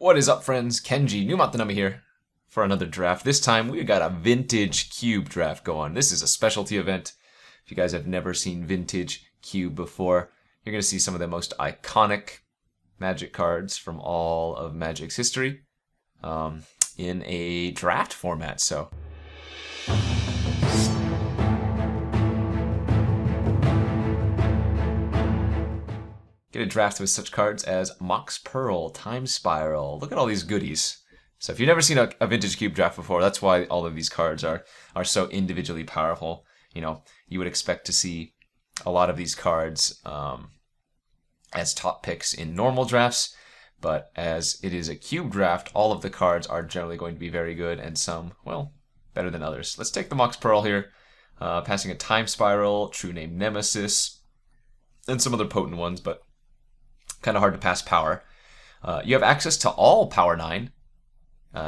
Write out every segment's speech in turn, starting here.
What is up, friends? Kenji, NumottheNummy here for another draft. This time we got a vintage cube draft going. This is a specialty event. If you guys have never seen vintage cube before, you're going to see some of the most iconic Magic cards from all of Magic's history in a draft format. So get a draft with such cards as Mox Pearl, Time Spiral. Look at all these goodies. So if you've never seen a vintage cube draft before, that's why all of these cards are so individually powerful. You know, you would expect to see a lot of these cards as top picks in normal drafts, but as it is a cube draft, all of the cards are generally going to be very good, and some, well, better than others. Let's take the Mox Pearl here, passing a Time Spiral, True Name Nemesis, and some other potent ones, but kind of hard to pass power. You have access to all Power 9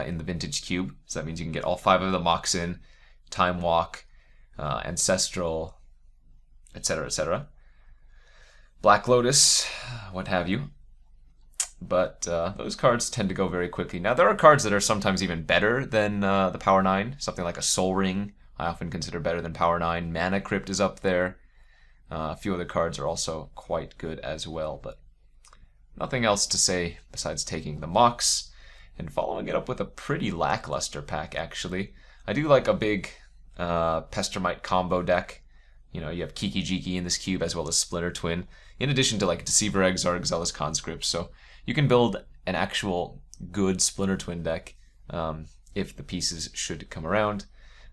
in the Vintage Cube, so that means you can get all 5 of the Mox in, Time Walk, Ancestral, etc., etc. Black Lotus, what have you. But those cards tend to go very quickly. Now, there are cards that are sometimes even better than the Power 9. Something like a Soul Ring, I often consider better than Power 9. Mana Crypt is up there. A few other cards are also quite good as well, but nothing else to say besides taking the Mox and following it up with a pretty lackluster pack, actually. I do like a big Pestermite combo deck. You know, you have Kiki Jiki in this cube as well as Splinter Twin, in addition to like Deceiver Egg, Zarg, Zealous Conscript. So you can build an actual good Splinter Twin deck if the pieces should come around.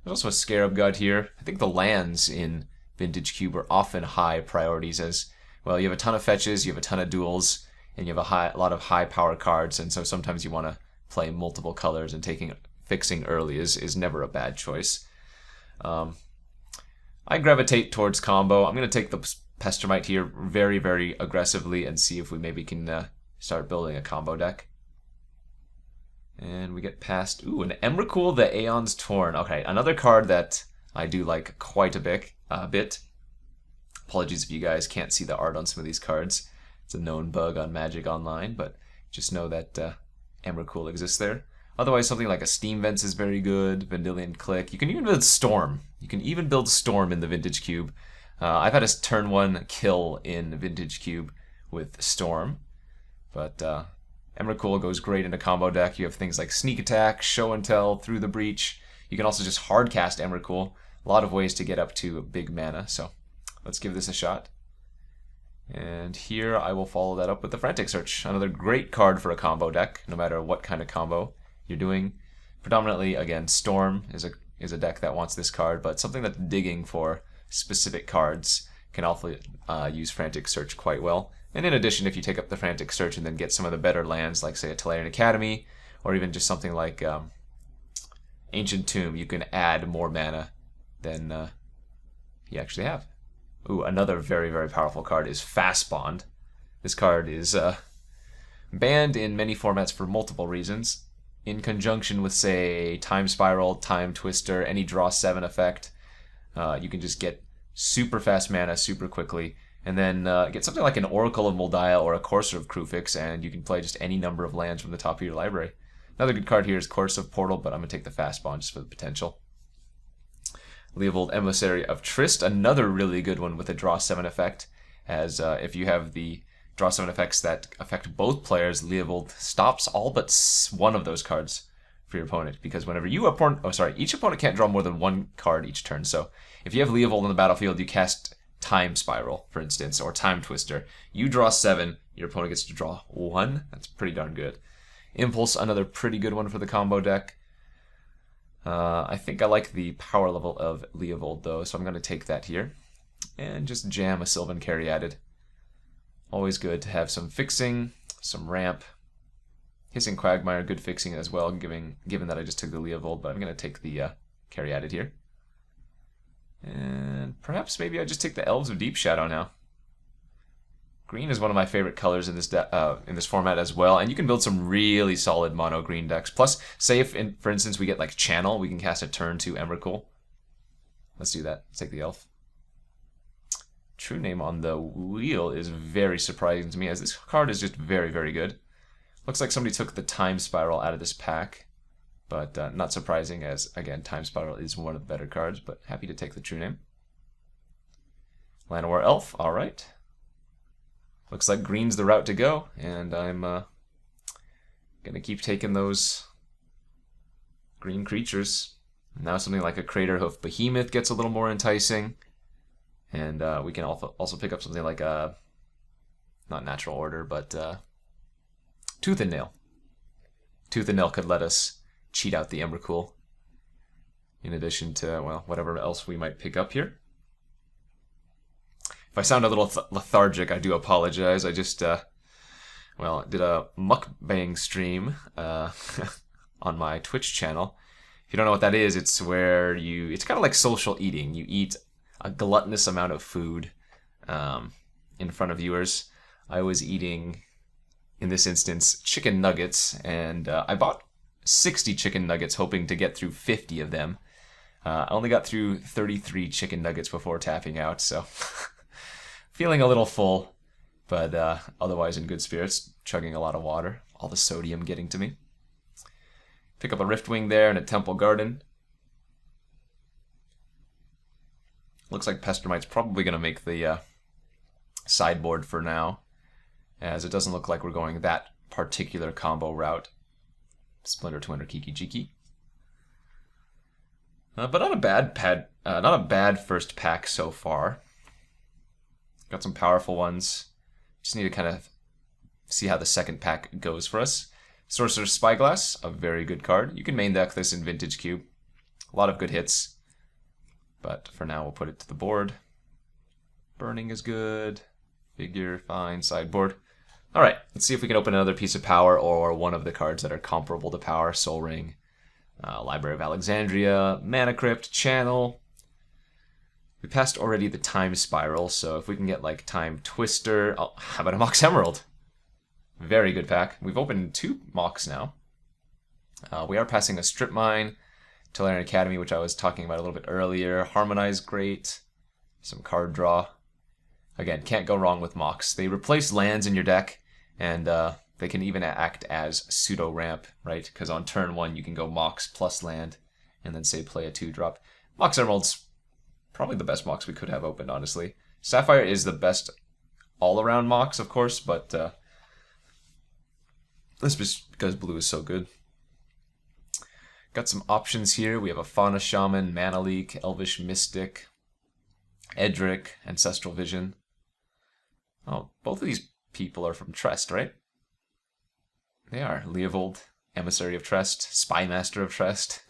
There's also a Scarab God here. I think the lands in Vintage Cube are often high priorities as, well, you have a ton of fetches, you have a ton of duels, and you have a lot of high power cards, and so sometimes you want to play multiple colors, and fixing early is never a bad choice. I gravitate towards combo. I'm going to take the Pestermite here very, very aggressively and see if we maybe can start building a combo deck. And we get past, ooh, an Emrakul, the Aeon's Torn. Okay, another card that I do like quite a bit. Apologies if you guys can't see the art on some of these cards. It's a known bug on Magic Online, but just know that Emrakul exists there. Otherwise, something like a Steam Vents is very good. Vendilion Click. You can even build Storm. You can even build Storm in the Vintage Cube. I've had a turn 1 kill in Vintage Cube with Storm, but Emrakul goes great in a combo deck. You have things like Sneak Attack, Show and Tell, Through the Breach. You can also just hard cast Emrakul. A lot of ways to get up to big mana, so let's give this a shot. And here I will follow that up with the Frantic Search. Another great card for a combo deck, no matter what kind of combo you're doing. Predominantly, again, Storm is a deck that wants this card, but something that's digging for specific cards can also use Frantic Search quite well. And in addition, if you take up the Frantic Search and then get some of the better lands, like say a Tolarian Academy, or even just something like Ancient Tomb, you can add more mana than you actually have. Ooh, another very, very powerful card is Fast Bond. This card is banned in many formats for multiple reasons. In conjunction with, say, Time Spiral, Time Twister, any Draw 7 effect, you can just get super fast mana super quickly, and then get something like an Oracle of Moldiah or a Courser of Kruphix, and you can play just any number of lands from the top of your library. Another good card here is Course of Portal, but I'm going to take the Fast Bond just for the potential. Leovold, Emissary of Trist, another really good one with a Draw 7 effect, as if you have the Draw 7 effects that affect both players, Leovold stops all but one of those cards for your opponent, because whenever each opponent can't draw more than one card each turn. So if you have Leovold on the battlefield, you cast Time Spiral, for instance, or Time Twister. You draw 7, your opponent gets to draw 1. That's pretty darn good. Impulse, another pretty good one for the combo deck. I think I like the power level of Leovold, though, so I'm going to take that here. And just jam a Sylvan Caryatid. Always good to have some fixing, some ramp. Hissing Quagmire, good fixing as well, given that I just took the Leovold, but I'm going to take the Caryatid here. And perhaps maybe I just take the Elves of Deep Shadow now. Green is one of my favorite colors in this format as well, and you can build some really solid mono green decks. Plus, say if, for instance, we get like Channel, we can cast a turn 2 Emrakul. Let's do that. Let's take the Elf. True Name on the wheel is very surprising to me, as this card is just very, very good. Looks like somebody took the Time Spiral out of this pack, but not surprising as, again, Time Spiral is one of the better cards, but happy to take the true name. Llanowar Elf, alright. Looks like green's the route to go, and I'm gonna keep taking those green creatures. Now something like a Craterhoof Behemoth gets a little more enticing, and we can also pick up something like a, not Natural Order, but Tooth and Nail. Tooth and Nail could let us cheat out the Emrakul, in addition to, well, whatever else we might pick up here. If I sound a little lethargic, I do apologize. I just, well, did a mukbang stream on my Twitch channel. If you don't know what that is, it's where it's kind of like social eating. You eat a gluttonous amount of food in front of viewers. I was eating, in this instance, chicken nuggets, and I bought 60 chicken nuggets hoping to get through 50 of them. I only got through 33 chicken nuggets before tapping out, so feeling a little full, but otherwise in good spirits, chugging a lot of water, all the sodium getting to me. Pick up a Riftwing there and a Temple Garden. Looks like Pestermite's probably going to make the sideboard for now, as it doesn't look like we're going that particular combo route. Splinter Twin or Kiki Jiki. But not a bad first pack so far. Got some powerful ones. Just need to kind of see how the second pack goes for us. Sorcerer's Spyglass, a very good card. You can main deck this in Vintage Cube. A lot of good hits. But for now, we'll put it to the board. Burning is good. Figure, fine. Sideboard. Alright, let's see if we can open another piece of power or one of the cards that are comparable to power. Soul Ring, Library of Alexandria, Mana Crypt, Channel. We passed already the Time Spiral, so if we can get like Time Twister... Oh, how about a Mox Emerald? Very good pack. We've opened 2 Mox now. We are passing a Strip Mine, Tolarian Academy, which I was talking about a little bit earlier. Harmonize, great. Some card draw. Again, can't go wrong with Mox. They replace lands in your deck, and they can even act as pseudo ramp, right? Because on turn 1 you can go Mox plus land, and then say play a 2-drop. Mox Emerald's probably the best Mox we could have opened, honestly. Sapphire is the best all-around Mox, of course, but that's just because blue is so good. Got some options here. We have a Fauna Shaman, Mana Leak, Elvish Mystic, Edric, Ancestral Vision. Oh, both of these people are from Trest, right? They are. Leovold, Emissary of Trest, Spymaster of Trest.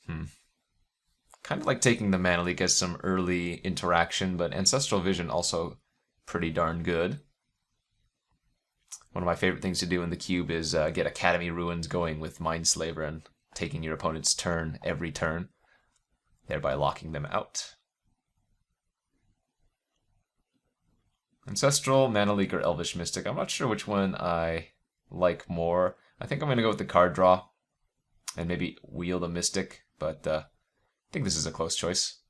Kind of like taking the Mana Leak as some early interaction, but Ancestral Vision also pretty darn good. One of my favorite things to do in the cube is get Academy Ruins going with Mindslaver and taking your opponent's turn every turn, thereby locking them out. Ancestral, Mana Leak, or Elvish Mystic. I'm not sure which one I like more. I think I'm going to go with the card draw and maybe wield a Mystic, but I think this is a close choice.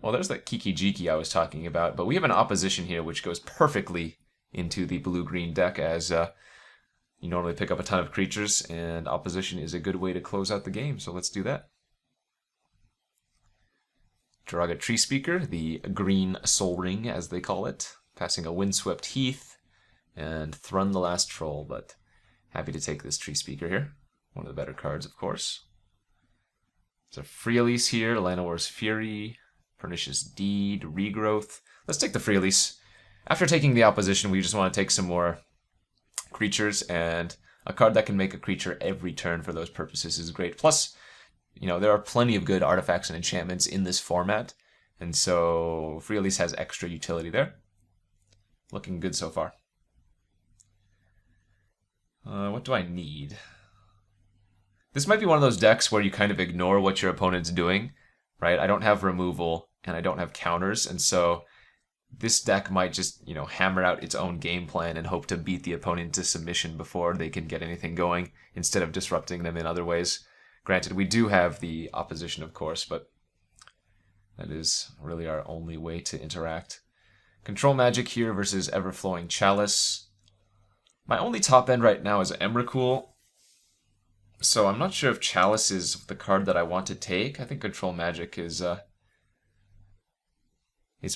Well, there's that Kiki Jiki I was talking about, but we have an opposition here which goes perfectly into the blue-green deck, as you normally pick up a ton of creatures, and opposition is a good way to close out the game, so let's do that. Jiraga Tree Speaker, the green Soul Ring, as they call it, passing a Windswept Heath, and Thrun the Last Troll, but happy to take this Tree Speaker here. One of the better cards, of course. There's a Free Elise here, Llanowar's Fury, Pernicious Deed, Regrowth. Let's take the Free Elise. After taking the opposition, we just want to take some more creatures, and a card that can make a creature every turn for those purposes is great. Plus, you know, there are plenty of good artifacts and enchantments in this format, and so Free Elise has extra utility there. Looking good so far. What do I need? This might be one of those decks where you kind of ignore what your opponent's doing, right? I don't have removal, and I don't have counters, and so this deck might just, you know, hammer out its own game plan and hope to beat the opponent to submission before they can get anything going, instead of disrupting them in other ways. Granted, we do have the opposition, of course, but that is really our only way to interact. Control Magic here versus Everflowing Chalice. My only top end right now is Emrakul, so I'm not sure if Chalice is the card that I want to take. I think Control Magic is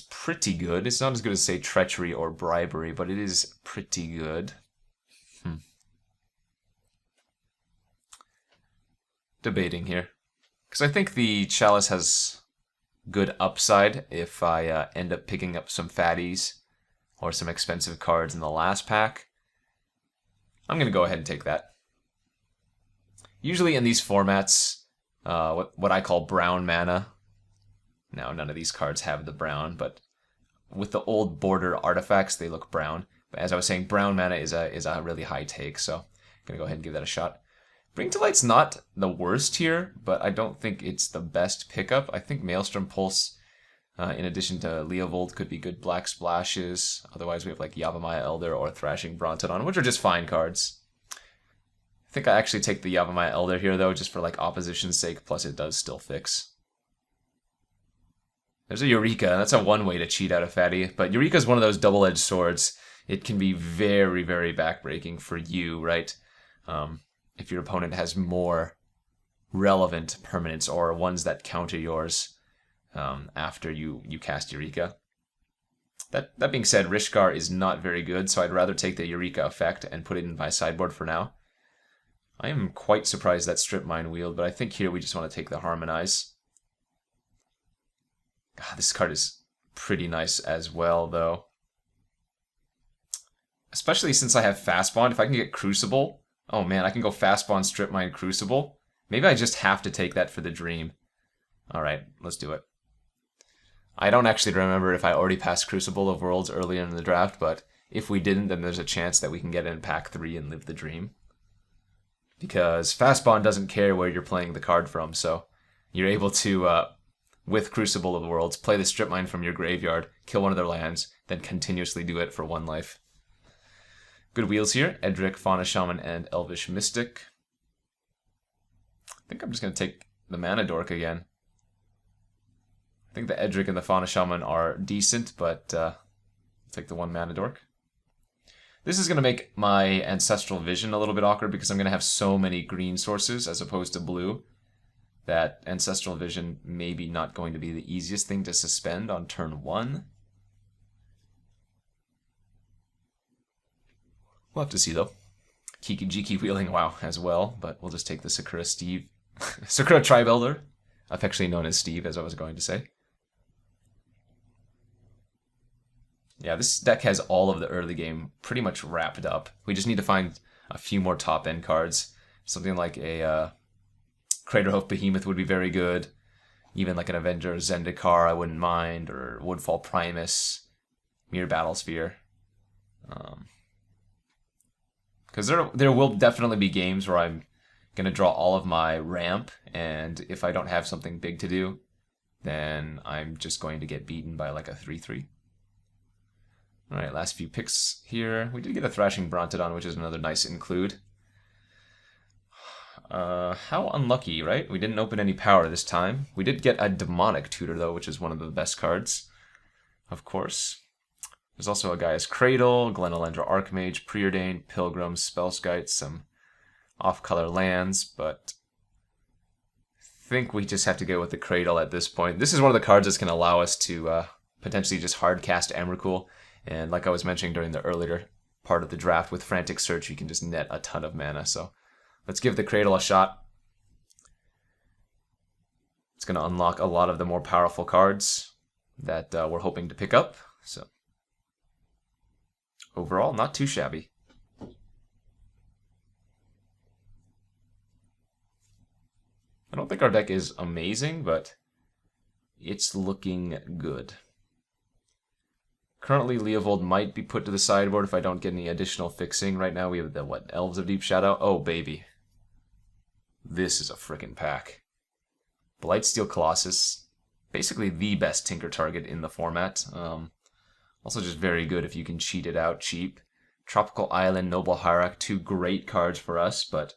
pretty good. It's not as good as, say, Treachery or Bribery, but it is pretty good. Debating here. Because I think the Chalice has good upside if I end up picking up some fatties or some expensive cards in the last pack. I'm going to go ahead and take that. Usually in these formats, what I call brown mana. Now, none of these cards have the brown, but with the old border artifacts, they look brown. But as I was saying, brown mana is a really high take, so I'm going to go ahead and give that a shot. Bring to Light's not the worst here, but I don't think it's the best pickup. I think Maelstrom Pulse, in addition to Leovold, could be good black splashes. Otherwise, we have like Yavimaya Elder or Thrashing Brontodon, which are just fine cards. I think I actually take the Yavimaya Elder here, though, just for like opposition's sake, plus it does still fix. There's a Eureka. That's a one way to cheat out a fatty, but Eureka is one of those double-edged swords. It can be very, very backbreaking for you, right? If your opponent has more relevant permanents or ones that counter yours after you cast Eureka. That being said, Rishkar is not very good, so I'd rather take the Eureka effect and put it in my sideboard for now. I am quite surprised that Strip Mine wheeled, but I think here we just want to take the Harmonize. God, this card is pretty nice as well, though. Especially since I have Fast Bond. If I can get Crucible, oh man, I can go Fast Bond, Strip Mine, Crucible. Maybe I just have to take that for the dream. Alright, let's do it. I don't actually remember if I already passed Crucible of Worlds earlier in the draft, but if we didn't, then there's a chance that we can get it in pack 3 and live the dream. Because Fast Bond doesn't care where you're playing the card from, so you're able to, with Crucible of the Worlds, play the Strip Mine from your graveyard, kill one of their lands, then continuously do it for 1 life. Good wheels here. Edric, Fauna Shaman, and Elvish Mystic. I think I'm just going to take the Mana Dork again. I think the Edric and the Fauna Shaman are decent, but I'll take the 1 Mana Dork. This is going to make my Ancestral Vision a little bit awkward because I'm going to have so many green sources as opposed to blue that Ancestral Vision maybe not going to be the easiest thing to suspend on turn 1. We'll have to see, though. Jiki wheeling, wow, as well, but we'll just take the Sakura Steve. Sakura Tribe Elder, affectionately known as Steve, as I was going to say. Yeah, this deck has all of the early game pretty much wrapped up. We just need to find a few more top-end cards. Something like a Craterhoof Behemoth would be very good. Even like an Avenger Zendikar I wouldn't mind, or Woodfall Primus, Mirror Battlesphere. Because there will definitely be games where I'm going to draw all of my ramp, and if I don't have something big to do, then I'm just going to get beaten by like a 3-3. Alright, last few picks here. We did get a Thrashing Brontodon, which is another nice include. How unlucky, right? We didn't open any power this time. We did get a Demonic Tutor, though, which is one of the best cards, of course. There's also a Gaia's Cradle, Glenelendra Archmage, Preordained, Pilgrim, Spellskite, some off-color lands, but I think we just have to go with the Cradle at this point. This is one of the cards that's going to allow us to potentially just hard cast Emrakul. And like I was mentioning during the earlier part of the draft, with Frantic Search, you can just net a ton of mana. So let's give the Cradle a shot. It's going to unlock a lot of the more powerful cards that we're hoping to pick up. So overall, not too shabby. I don't think our deck is amazing, but it's looking good. Currently, Leovold might be put to the sideboard if I don't get any additional fixing. Right now, we have the, Elves of Deep Shadow? Oh, baby. This is a frickin' pack. Blightsteel Colossus. Basically the best Tinker target in the format. Also just very good if you can cheat it out cheap. Tropical Island, Noble Hierarch, 2 great cards for us, but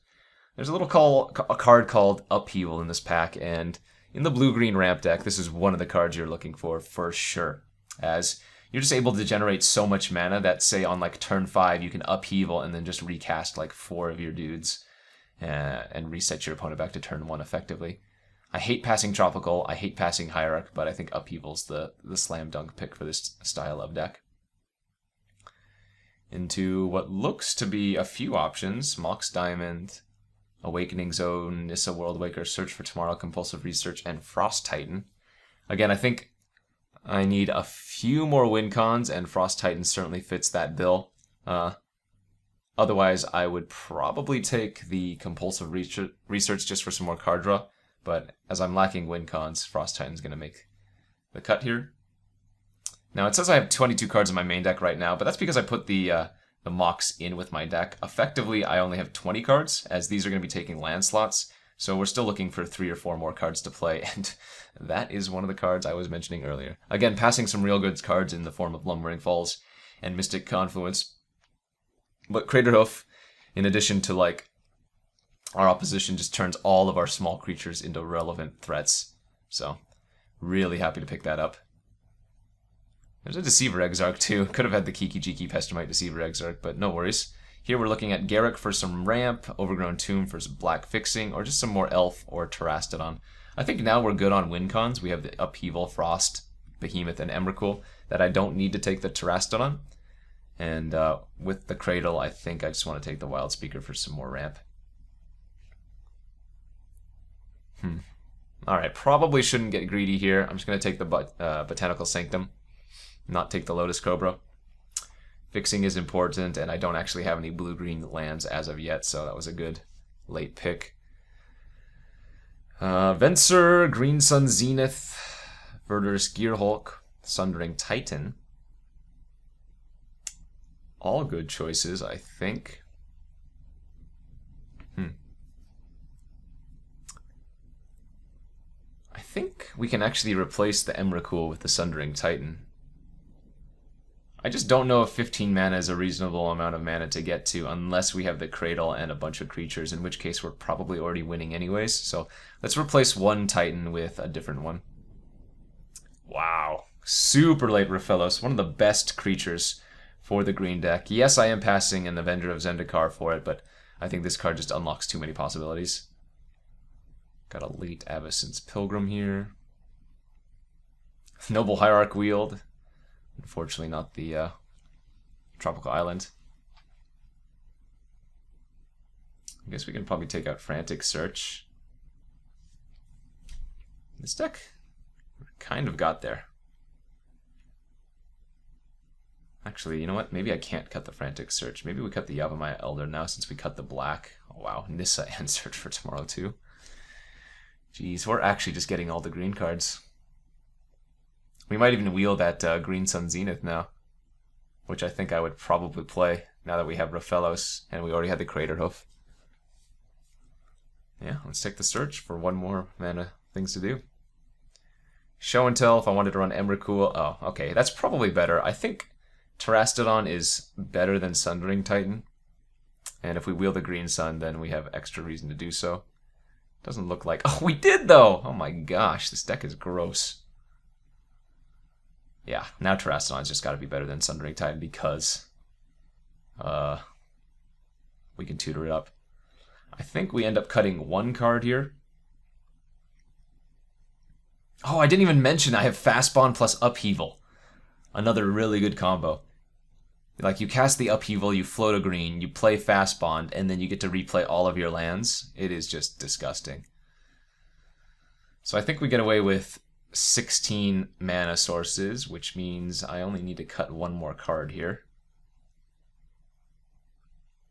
there's a card called Upheaval in this pack, and in the blue-green ramp deck, this is one of the cards you're looking for sure. As you're just able to generate so much mana that, say, on like turn 5, you can upheaval and then just recast like 4 of your dudes and reset your opponent back to turn 1 effectively. I hate passing Tropical, I hate passing Hierarch, but I think upheaval's the slam dunk pick for this style of deck. Into what looks to be a few options: Mox Diamond, Awakening Zone, Nissa Worldwaker, Search for Tomorrow, Compulsive Research, and Frost Titan. Again, I think I need a few more win cons, and Frost Titan certainly fits that bill. Otherwise, I would probably take the Compulsive Research just for some more card draw, but as I'm lacking win cons, Frost Titan's going to make the cut here. Now, it says I have 22 cards in my main deck right now, but that's because I put the Mox in with my deck. Effectively, I only have 20 cards, as these are going to be taking land slots, so we're still looking for 3 or 4 more cards to play, and that is one of the cards I was mentioning earlier. Again, passing some real good cards in the form of Lumbering Falls and Mystic Confluence. But Craterhoof, in addition to like our opposition, just turns all of our small creatures into relevant threats. So, really happy to pick that up. There's a Deceiver Exarch too. Could have had the Kiki Jiki Pestamite Deceiver Exarch, but no worries. Here we're looking at Garruk for some ramp, Overgrown Tomb for some black fixing, or just some more Elf or Terastodon. I think now we're good on win cons. We have the Upheaval, Frost, Behemoth, and Emrakul that I don't need to take the Terastodon. And with the Cradle, I think I just want to take the Wild Speaker for some more ramp. Alright, probably shouldn't get greedy here. I'm just going to take the Botanical Sanctum, not take the Lotus Cobra. Fixing is important, and I don't actually have any blue-green lands as of yet, so that was a good late pick. Venser, Green Sun Zenith, Verdurous Gearhulk, Sundering Titan. All good choices, I think. I think we can actually replace the Emrakul with the Sundering Titan. I just don't know if 15 mana is a reasonable amount of mana to get to unless we have the Cradle and a bunch of creatures, in which case we're probably already winning anyways. So let's replace one Titan with a different one. Wow. Super late Raphaelos, one of the best creatures for the green deck. Yes, I am passing an Avenger of Zendikar for it, but I think this card just unlocks too many possibilities. Got a late Avacyn's Pilgrim here. Noble Hierarch Wield. Unfortunately not the Tropical Island. I guess we can probably take out Frantic Search. This deck kind of got there. Actually, you know what? Maybe I can't cut the Frantic Search. Maybe we cut the Yavimaya Elder now since we cut the black. Oh wow, Nissa and Search for Tomorrow too. Jeez, we're actually just getting all the green cards. We might even wheel that Green Sun Zenith now, which I think I would probably play now that we have Raphaelos and we already had the Craterhoof. Yeah, let's take the Search for one more mana things to do. Show and Tell if I wanted to run Emrakul. Oh, okay, that's probably better. I think Terastodon is better than Sundering Titan. And if we wheel the Green Sun, then we have extra reason to do so. Doesn't look like... Oh, we did, though! Oh my gosh, this deck is gross. Yeah, now Terastodon's just got to be better than Sundering Titan because we can tutor it up. I think we end up cutting one card here. Oh, I didn't even mention I have Fastbond plus Upheaval. Another really good combo. Like, you cast the Upheaval, you float a green, you play Fastbond, and then you get to replay all of your lands. It is just disgusting. So I think we get away with 16 mana sources, which means I only need to cut one more card here.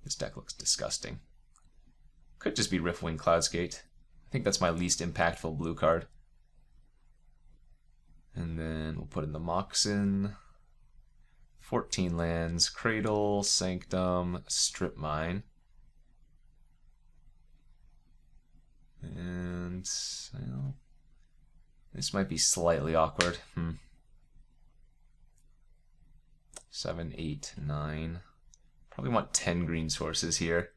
This deck looks disgusting. Could just be Riftwing Cloudsgate. I think that's my least impactful blue card. And then we'll put in the Moxen. 14 lands, Cradle, Sanctum, Strip Mine. And well, this might be slightly awkward. 7, 8, 9. Probably want 10 green sources here.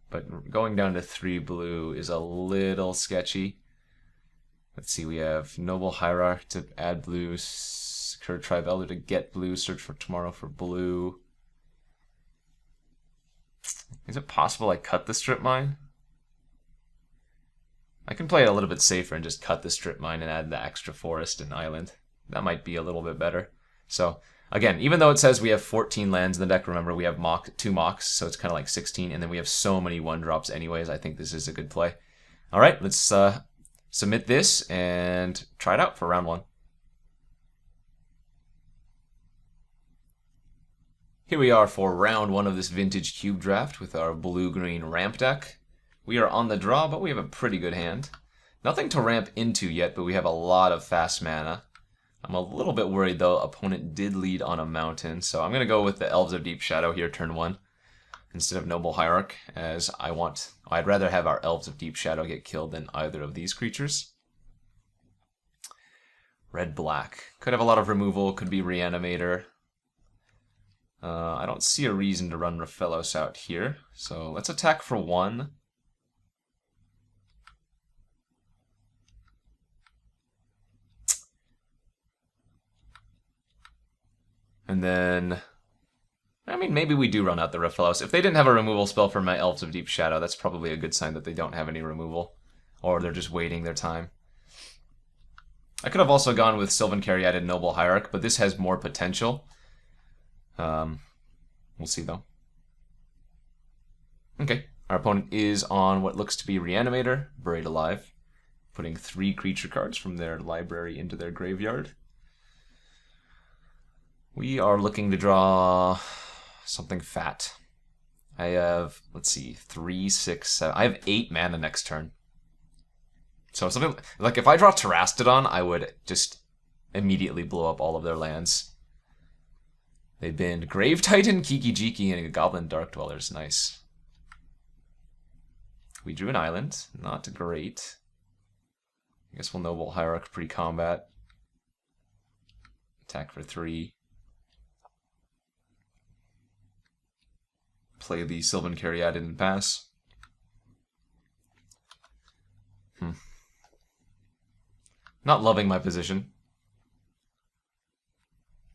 But going down to 3 blue is a little sketchy. Let's see, we have Noble Hierarch to add blue, Curve Tribe Elder to get blue. Search for tomorrow for blue. Is it possible I cut the strip mine? I can play it a little bit safer and just cut the strip mine and add the extra forest and island. That might be a little bit better. So, again, even though it says we have 14 lands in the deck, remember we have 2 mocks, so it's kind of like 16, and then we have so many 1-drops anyways. I think this is a good play. All right, let's submit this and try it out for round 1. Here we are for round 1 of this vintage cube draft with our blue-green ramp deck. We are on the draw, but we have a pretty good hand. Nothing to ramp into yet, but we have a lot of fast mana. I'm a little bit worried, though. Opponent did lead on a mountain, so I'm going to go with the Elves of Deep Shadow here, turn 1, instead of Noble Hierarch, as I'd rather have our Elves of Deep Shadow get killed than either of these creatures. Red-black. Could have a lot of removal, could be Reanimator. I don't see a reason to run Raphelos out here, so let's attack for 1. And then, I mean, maybe we do run out the Raphelos. If they didn't have a removal spell for my Elves of Deep Shadow, that's probably a good sign that they don't have any removal. Or they're just waiting their time. I could have also gone with Sylvan Caryatid Noble Hierarch, but this has more potential. We'll see, though. Okay, our opponent is on what looks to be Reanimator, Buried Alive, putting 3 creature cards from their library into their graveyard. We are looking to draw something fat. I have, let's see, 3, 6, 7. I have 8 mana next turn. So something like if I draw Terastodon, I would just immediately blow up all of their lands. They've been Grave Titan, Kiki Jiki, and Goblin Dark Dwellers. Nice. We drew an island. Not great. I guess we'll Noble Hierarch pre-combat. Attack for 3. Play the Sylvan Caryatid and pass. Not loving my position.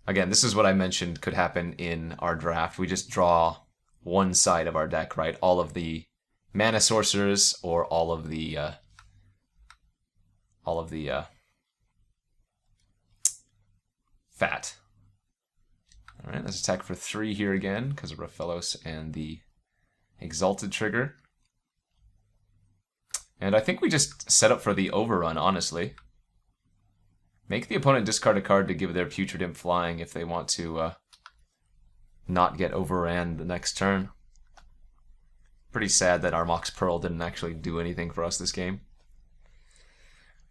Again, this is what I mentioned could happen in our draft. We just draw one side of our deck, right? All of the mana sorcerers or all of the fat. All right, let's attack for 3 here again because of Raphelos and the Exalted trigger. And I think we just set up for the overrun, honestly. Make the opponent discard a card to give their Putrid Imp flying if they want to not get overran the next turn. Pretty sad that our Mox Pearl didn't actually do anything for us this game.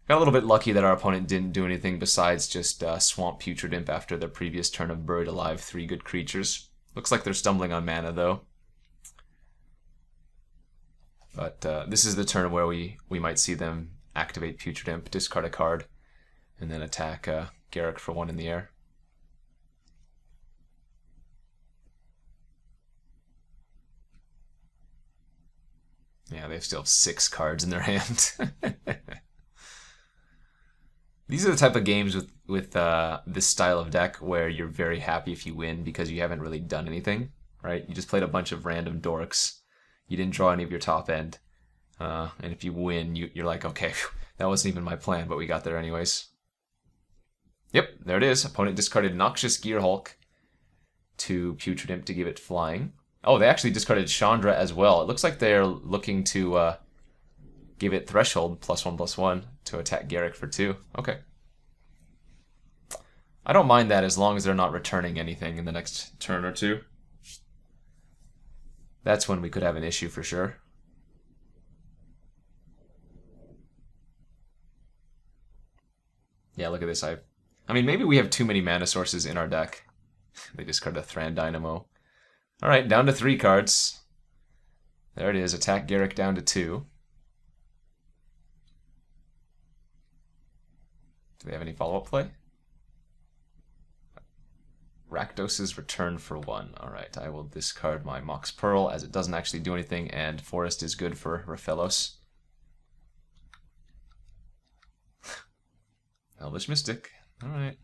Got a little bit lucky that our opponent didn't do anything besides just swamp Putrid Imp after their previous turn of Buried Alive 3 good creatures. Looks like they're stumbling on mana, though. But this is the turn where we might see them activate Putrid Imp, discard a card, and then attack Garruk for 1 in the air. Yeah, they still have 6 cards in their hand. These are the type of games with this style of deck where you're very happy if you win because you haven't really done anything, right? You just played a bunch of random dorks. You didn't draw any of your top end. And if you win, you're like, okay, that wasn't even my plan, but we got there anyways. Yep, there it is. Opponent discarded Noxious Gearhulk to Putrid Imp to give it flying. Oh, they actually discarded Chandra as well. It looks like they're looking to give it Threshold, +1/+1, to attack Garruk for 2. Okay. I don't mind that as long as they're not returning anything in the next turn or 2. That's when we could have an issue for sure. Yeah, look at this. I mean, maybe we have too many mana sources in our deck. They discard a Thran Dynamo. Alright, down to 3 cards. There it is. Attack Garruk down to 2. Do they have any follow-up play? Rakdos's Return for 1. Alright, I will discard my Mox Pearl as it doesn't actually do anything, and Forest is good for Raphelos. Elvish Mystic. Alright.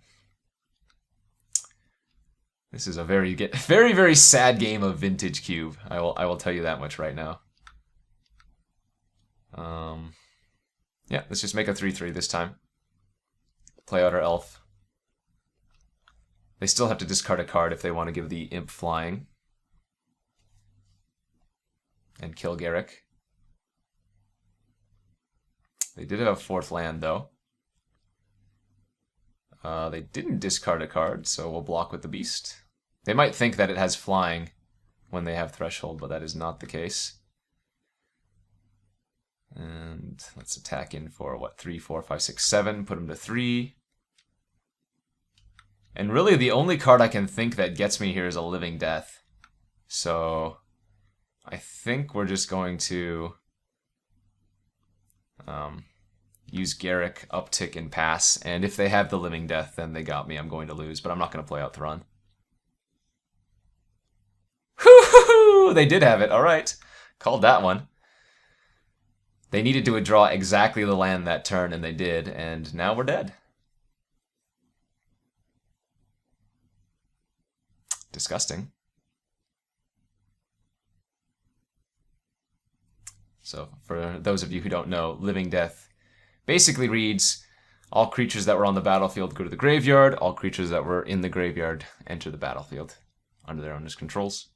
This is a very sad game of Vintage Cube. I will tell you that much right now. Yeah, let's just make a 3/3 this time. Play out our elf. They still have to discard a card if they want to give the imp flying. And kill Garrick. They did have a 4th land, though. They didn't discard a card, so we'll block with the beast. They might think that it has flying when they have threshold, but that is not the case. And let's attack in for, what, 3, 4, 5, 6, 7. Put him to 3. And really, the only card I can think that gets me here is a Living Death. So I think we're just going to use Garrick, uptick, and pass. And if they have the Living Death, then they got me. I'm going to lose, but I'm not going to play out Thrawn. Hoo-hoo-hoo! They did have it. All right. Called that one. They needed to draw exactly the land that turn, and they did. And now we're dead. Disgusting. So, for those of you who don't know, Living Death basically reads, all creatures that were on the battlefield go to the graveyard, all creatures that were in the graveyard enter the battlefield under their owner's controls.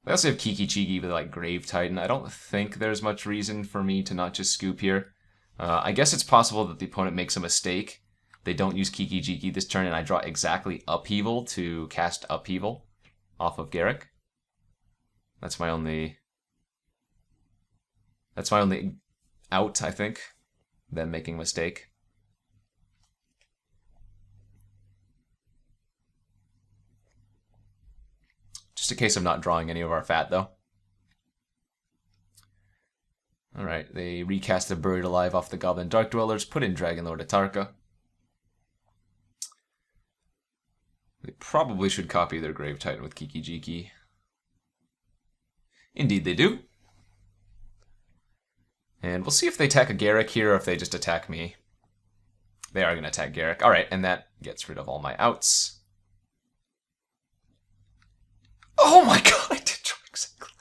They also have Kiki Chigi with like Grave Titan. I don't think there's much reason for me to not just scoop here. I guess it's possible that the opponent makes a mistake. They don't use Kiki Jiki this turn, and I draw exactly Upheaval to cast Upheaval off of Garrick. That's my only out, I think, them making a mistake. Just a case of not drawing any of our fat, though. Alright, they recasted Buried Alive off the Goblin Dark Dwellers, put in Dragon Lord Atarka. They probably should copy their Grave Titan with Kiki Jiki. Indeed they do. And we'll see if they attack a Garrick here or if they just attack me. They are going to attack Garrick. Alright, and that gets rid of all my outs. Oh my god, I did draw exactly.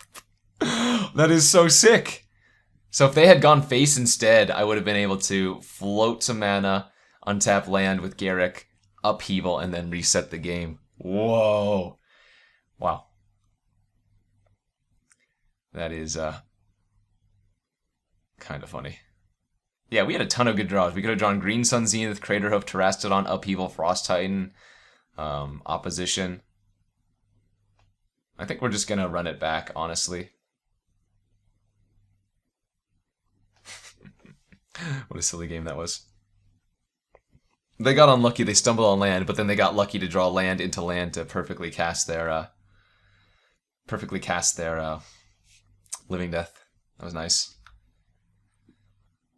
That is so sick. So if they had gone face instead, I would have been able to float some mana, untap land with Garrick, Upheaval, and then reset the game. Whoa. Wow. That is kind of funny. Yeah, we had a ton of good draws. We could have drawn Green Sun Zenith, Craterhoof, Terastodon, Upheaval, Frost Titan, Opposition. I think we're just going to run it back, honestly. What a silly game that was. They got unlucky, they stumbled on land, but then they got lucky to draw land into land to perfectly cast their Living Death. That was nice.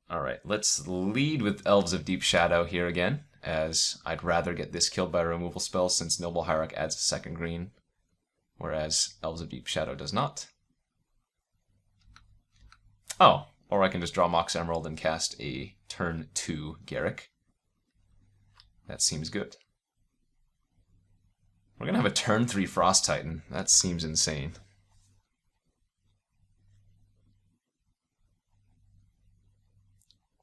Alright, let's lead with Elves of Deep Shadow here again, as I'd rather get this killed by a removal spell since Noble Hierarch adds a second green, whereas Elves of Deep Shadow does not. Oh, or I can just draw Mox Emerald and cast a turn 2 Garrick. That seems good. We're going to have a turn 3 Frost Titan. That seems insane.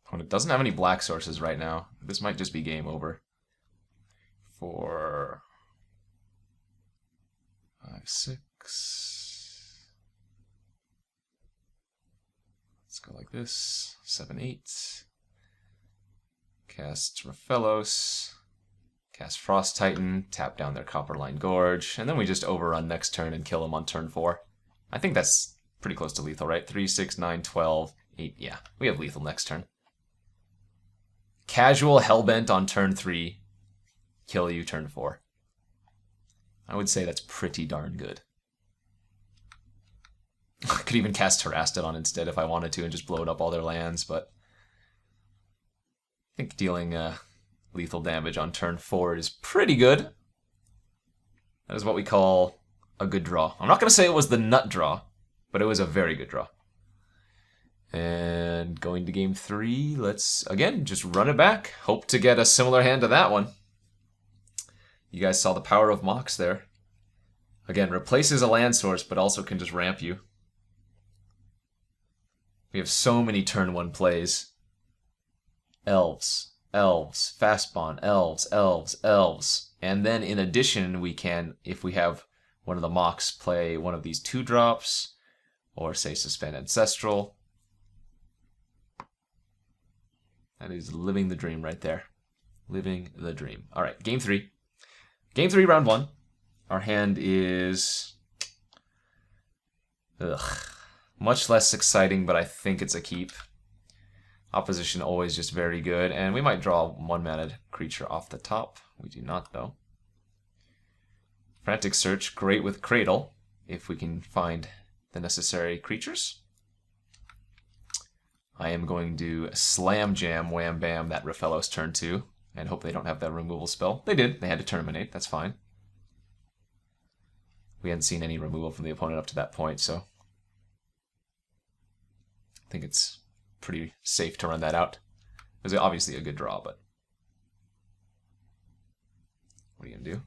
Opponent doesn't have any black sources right now. This might just be game over. 4, 5, 6. Let's go like this. 7, 8. Cast Raphellos. Cast Frost Titan. Tap down their Copperline Gorge. And then we just overrun next turn and kill them on turn 4. I think that's pretty close to lethal, right? 3, 6, 9, 12, 8. Yeah, we have lethal next turn. Casual Hellbent on turn 3. Kill you turn 4. I would say that's pretty darn good. I could even cast Terastodon instead if I wanted to and just blow it up all their lands, but I think dealing lethal damage on turn 4 is pretty good. That is what we call a good draw. I'm not going to say it was the nut draw, but it was a very good draw. And going to game 3, let's, again, just run it back. Hope to get a similar hand to that one. You guys saw the power of Mox there. Again, replaces a land source, but also can just ramp you. We have so many turn 1 plays. Elves, elves, fast spawn, elves, elves, elves. And then in addition, we can, if we have one of the Mox, play one of these 2-drops, or say Suspend Ancestral. That is living the dream right there. Living the dream. All right, game 3. Game 3, round 1. Our hand is much less exciting, but I think it's a keep. Opposition always just very good, and we might draw 1-mana creature off the top. We do not, though. Frantic Search, great with Cradle, if we can find the necessary creatures. I am going to Slam Jam Wham Bam that Rafellos turn 2, and hope they don't have that removal spell. They did. They had to terminate. That's fine. We hadn't seen any removal from the opponent up to that point, so I think it's pretty safe to run that out. It was obviously a good draw, but what are you going to do?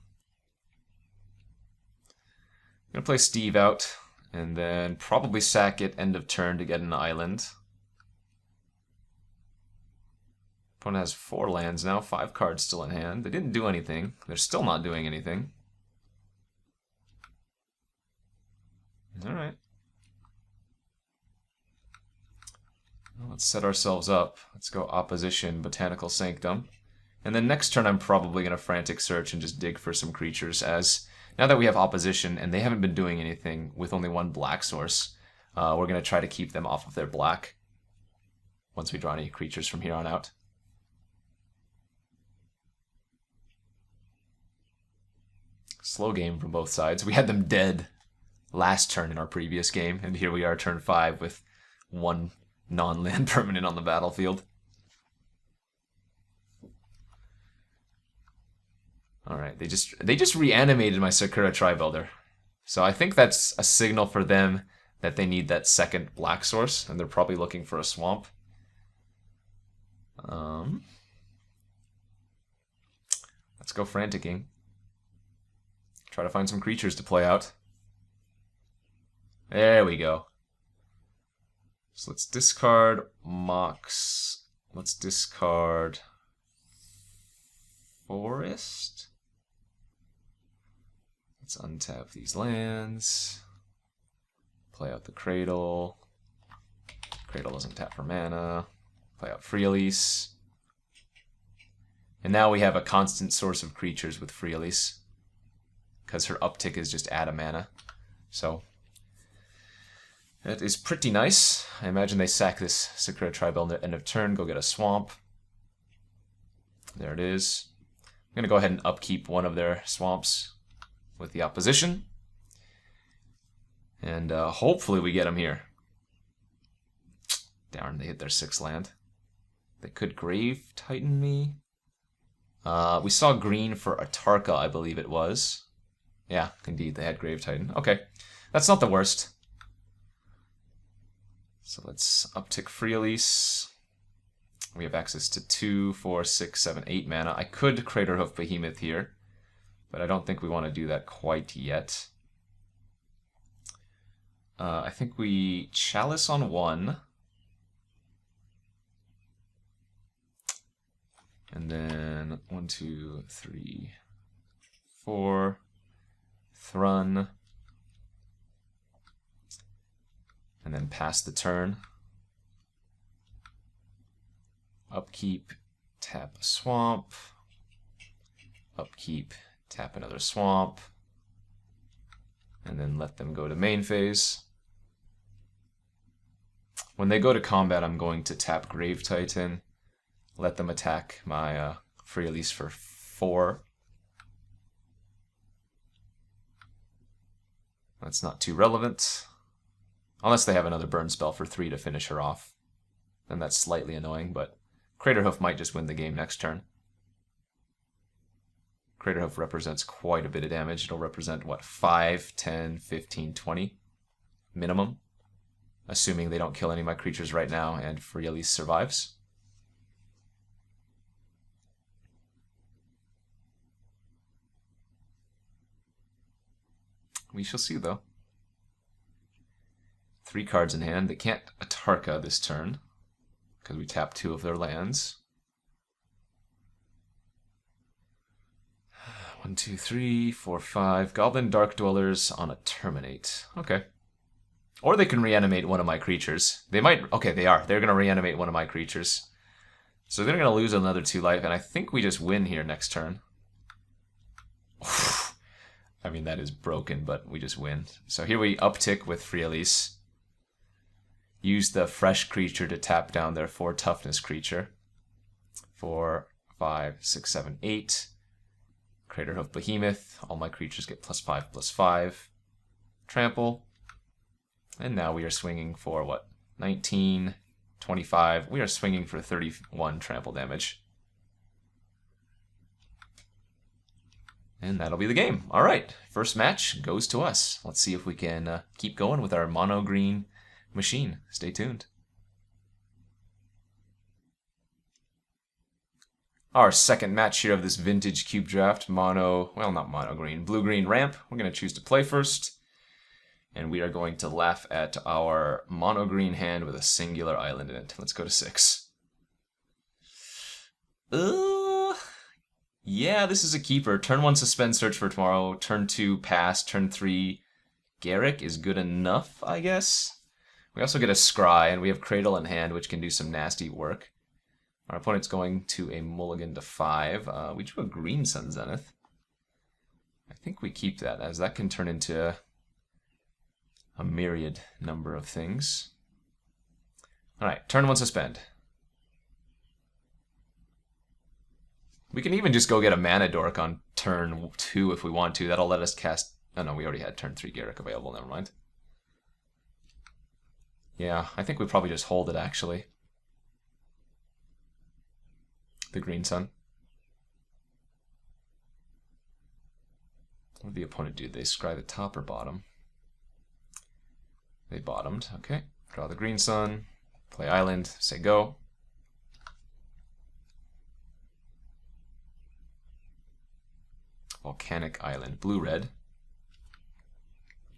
I'm going to play Steve out, and then probably sack it end of turn to get an island. Opponent has 4 lands now, 5 cards still in hand. They didn't do anything. They're still not doing anything. Alright. Well, let's set ourselves up. Let's go Opposition, Botanical Sanctum. And then next turn I'm probably going to Frantic Search and just dig for some creatures, as now that we have Opposition and they haven't been doing anything with only 1 black source, we're going to try to keep them off of their black once we draw any creatures from here on out. Slow game from both sides. We had them dead last turn in our previous game, and here we are turn 5 with 1 non-land permanent on the battlefield. Alright, they just reanimated my Sakura Tri-Builder. So I think that's a signal for them that they need that second black source, and they're probably looking for a swamp. Let's go Franticking. Try to find some creatures to play out. There we go. So let's discard Mox. Let's discard Forest. Let's untap these lands. Play out the Cradle. Cradle doesn't tap for mana. Play out Free Elise. And now we have a constant source of creatures with Free Elise, because her uptick is just add a mana. So that is pretty nice. I imagine they sack this Sakura Tri-Builder at end of turn, go get a swamp. There it is. I'm going to go ahead and upkeep one of their swamps with the Opposition. And hopefully we get them here. Darn, they hit their 6th land. They could Grave Titan me. We saw green for Atarka, I believe it was. Yeah, indeed, they had Grave Titan. Okay, that's not the worst. So let's uptick Free Elise. We have access to 2, 4, 6, 7, 8 mana. I could Craterhoof Behemoth here, but I don't think we want to do that quite yet. I think we Chalice on 1. And then 1, 2, 3, 4. Thrun. And then pass the turn. Upkeep, tap a swamp. Upkeep, tap another swamp. And then let them go to main phase. When they go to combat, I'm going to tap Grave Titan. Let them attack my Free Elise for 4. That's not too relevant. Unless they have another burn spell for 3 to finish her off. Then that's slightly annoying, but Craterhoof might just win the game next turn. Craterhoof represents quite a bit of damage. It'll represent, what, 5, 10, 15, 20 minimum? Assuming they don't kill any of my creatures right now and Free Elise survives. We shall see, though. 3 cards in hand. They can't Atarka this turn, because we tap 2 of their lands. 1, 2, 3, 4, 5. Goblin Dark Dwellers on a Terminate. Okay. Or they can reanimate one of my creatures. They might... Okay, they are. They're going to reanimate one of my creatures. So they're going to lose another 2 life, and I think we just win here next turn. I mean, that is broken, but we just win. So here we uptick with Free Elise. Use the fresh creature to tap down their 4 toughness creature. 4, 5, 6, 7, 8. Crater Hoof Behemoth. All my creatures get +5/+5. Trample. And now we are swinging for what? 19, 25. We are swinging for 31 trample damage. And that'll be the game. All right, first match goes to us. Let's see if we can keep going with our mono green machine. Stay tuned. Our second match here of this vintage cube draft, not mono green, blue-green ramp. We're going to choose to play first. And we are going to laugh at our mono green hand with a singular island in it. Let's go to 6. Yeah, this is a keeper. Turn 1, suspend search for tomorrow. Turn 2, pass. Turn 3, Garrick is good enough, I guess. We also get a scry, and we have Cradle in hand, which can do some nasty work. Our opponent's going to a mulligan to 5. We drew a Green Sun Zenith. I think we keep that, as that can turn into a myriad number of things. Alright, turn 1, suspend. We can even just go get a Mana Dork on turn 2 if we want to. That'll let us cast... Oh no, we already had turn 3 Garrick available, never mind. Yeah, I think we probably just hold it, actually. The Green Sun. What did the opponent do? Did they scry the top or bottom? They bottomed. Okay. Draw the Green Sun. Play Island. Say go. Volcanic Island. Blue-red.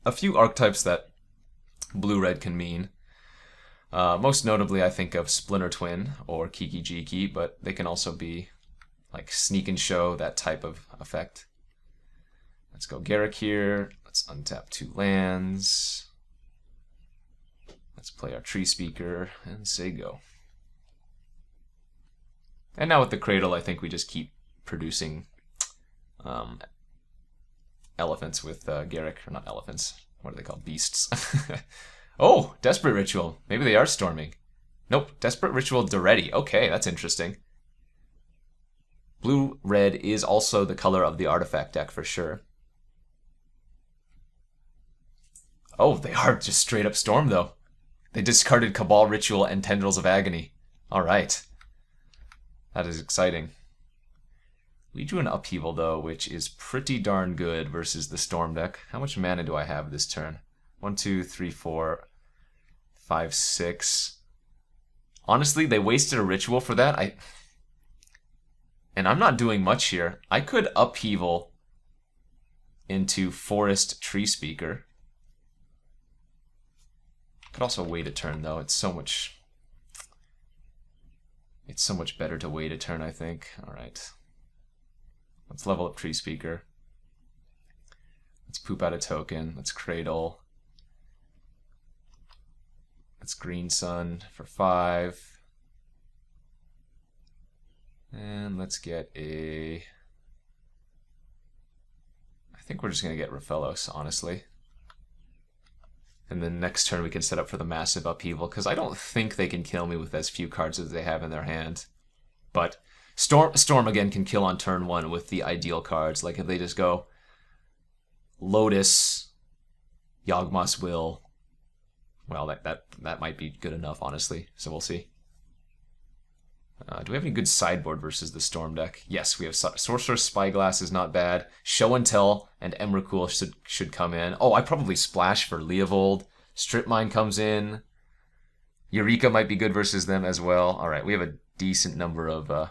A few archetypes that blue-red can mean. Most notably, I think of Splinter Twin or Kiki Jiki, but they can also be like Sneak and Show, that type of effect. Let's go Garrick here. Let's untap 2 lands. Let's play our Tree Speaker and say go. And now with the Cradle, I think we just keep producing elephants with Garrick, or not elephants. What are they called? Beasts. Oh, Desperate Ritual. Maybe they are storming. Nope, Desperate Ritual Duretti. Okay, that's interesting. Blue-red is also the color of the artifact deck for sure. Oh, they are just straight up storm though. They discarded Cabal Ritual and Tendrils of Agony. Alright. That is exciting. We drew an Upheaval though, which is pretty darn good versus the storm deck. How much mana do I have this turn? 1, 2, 3, 4, 5, 6. Honestly, they wasted a ritual for that. And I'm not doing much here. I could Upheaval into Forest Tree Speaker. Could also wait a turn though. It's so much better to wait a turn, I think. Alright. Let's level up Tree Speaker. Let's poop out a token. Let's Cradle. Let's Green Sun for 5. And let's get a... I think we're just going to get Raphaelos, honestly. And then next turn we can set up for the massive Upheaval, because I don't think they can kill me with as few cards as they have in their hand. But Storm again can kill on turn 1 with the ideal cards. Like if they just go Lotus, Yawgmoth's Will, well, that might be good enough, honestly. So we'll see. Do we have any good sideboard versus the Storm deck? Yes, we have Sorcerer's Spyglass is not bad. Show and Tell and Emrakul should come in. Oh, I probably splash for Leovold. Strip Mine comes in. Eureka might be good versus them as well. All right, we have a decent number of... Oh,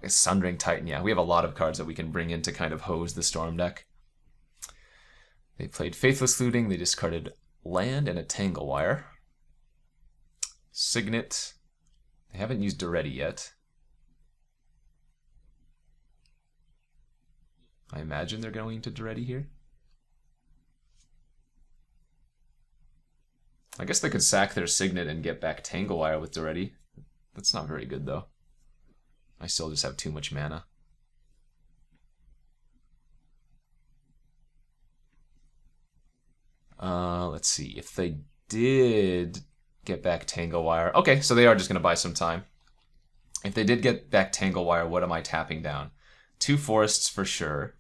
it's Sundering Titan. Yeah, we have a lot of cards that we can bring in to kind of hose the Storm deck. They played Faithless Looting. They discarded land and a Tangle Wire. Signet. They haven't used Duretti yet. I imagine they're going to Duretti here. I guess they could sack their Signet and get back Tangle Wire with Duretti. That's not very good, though. I still just have too much mana. Let's see. If they did get back Tangle Wire... Okay, so they are just going to buy some time. If they did get back Tangle Wire, what am I tapping down? 2 forests for sure.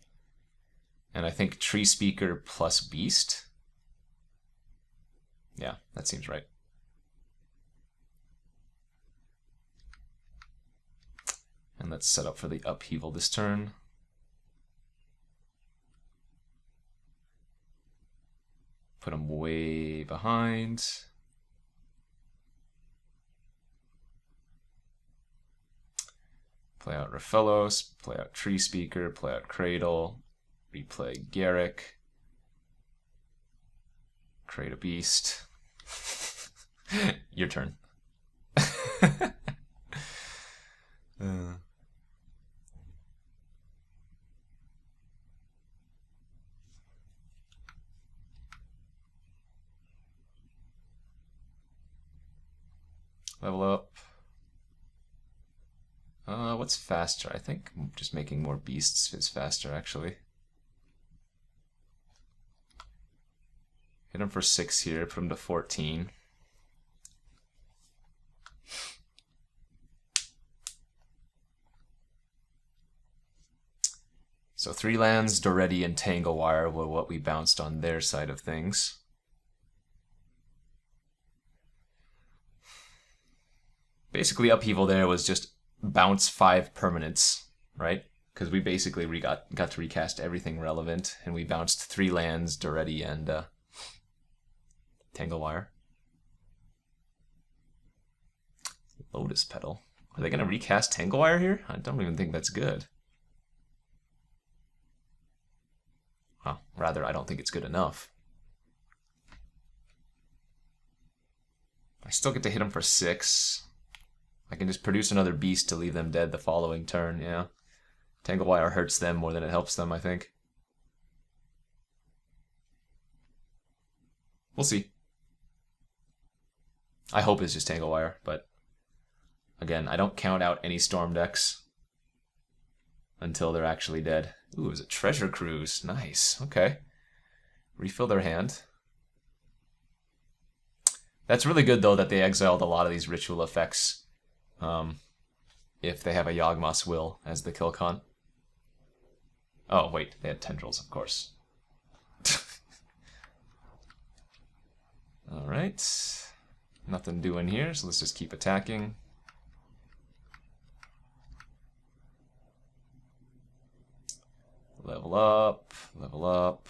And I think Tree Speaker plus Beast. Yeah, that seems right. And let's set up for the upheaval this turn. Put them way behind. Play out Raphelos, play out Tree Speaker, play out Cradle, replay Garrick, create a beast. Your turn. Level up. What's faster? I think just making more beasts is faster, actually. Hit him for 6 here, put him to 14. So 3 lands, Duretti, and Tangle Wire were what we bounced on their side of things. Basically, upheaval there was just bounce 5 permanents, right? Because we basically got to recast everything relevant, and we bounced 3 lands, Duretti, and Tangle Wire. Lotus Petal. Are they going to recast Tangle Wire here? I don't even think that's good. Well, rather, I don't think it's good enough. I still get to hit them for 6. I can just produce another beast to leave them dead the following turn, yeah. Tangle Wire hurts them more than it helps them, I think. We'll see. I hope it's just Tangle Wire, but again, I don't count out any Storm decks until they're actually dead. Ooh, it was a Treasure Cruise. Nice. Okay. Refill their hand. That's really good, though, that they exiled a lot of these ritual effects. If they have a Yawgmoth's Will as the kill con. Oh, wait, they had Tendrils, of course. Alright. Nothing doing here, so let's just keep attacking. Level up, level up.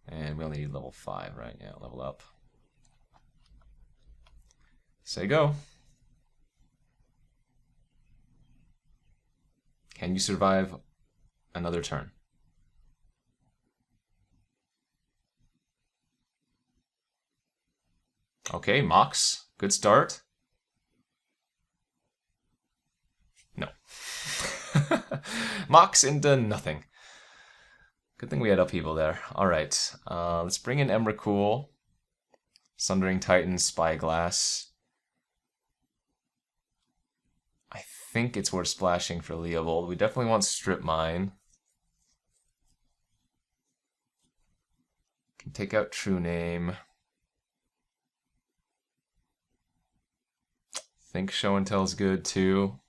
And we only need level 5, right? Yeah, level up. Say go. Can you survive another turn? Okay, Mox. Good start. No. Mox into nothing. Good thing we had upheaval there. Alright, let's bring in Emrakul. Sundering Titan, Spyglass. I think it's worth splashing for Leovold. We definitely want Strip Mine. Can take out True Name. Think Show and Tell's good too.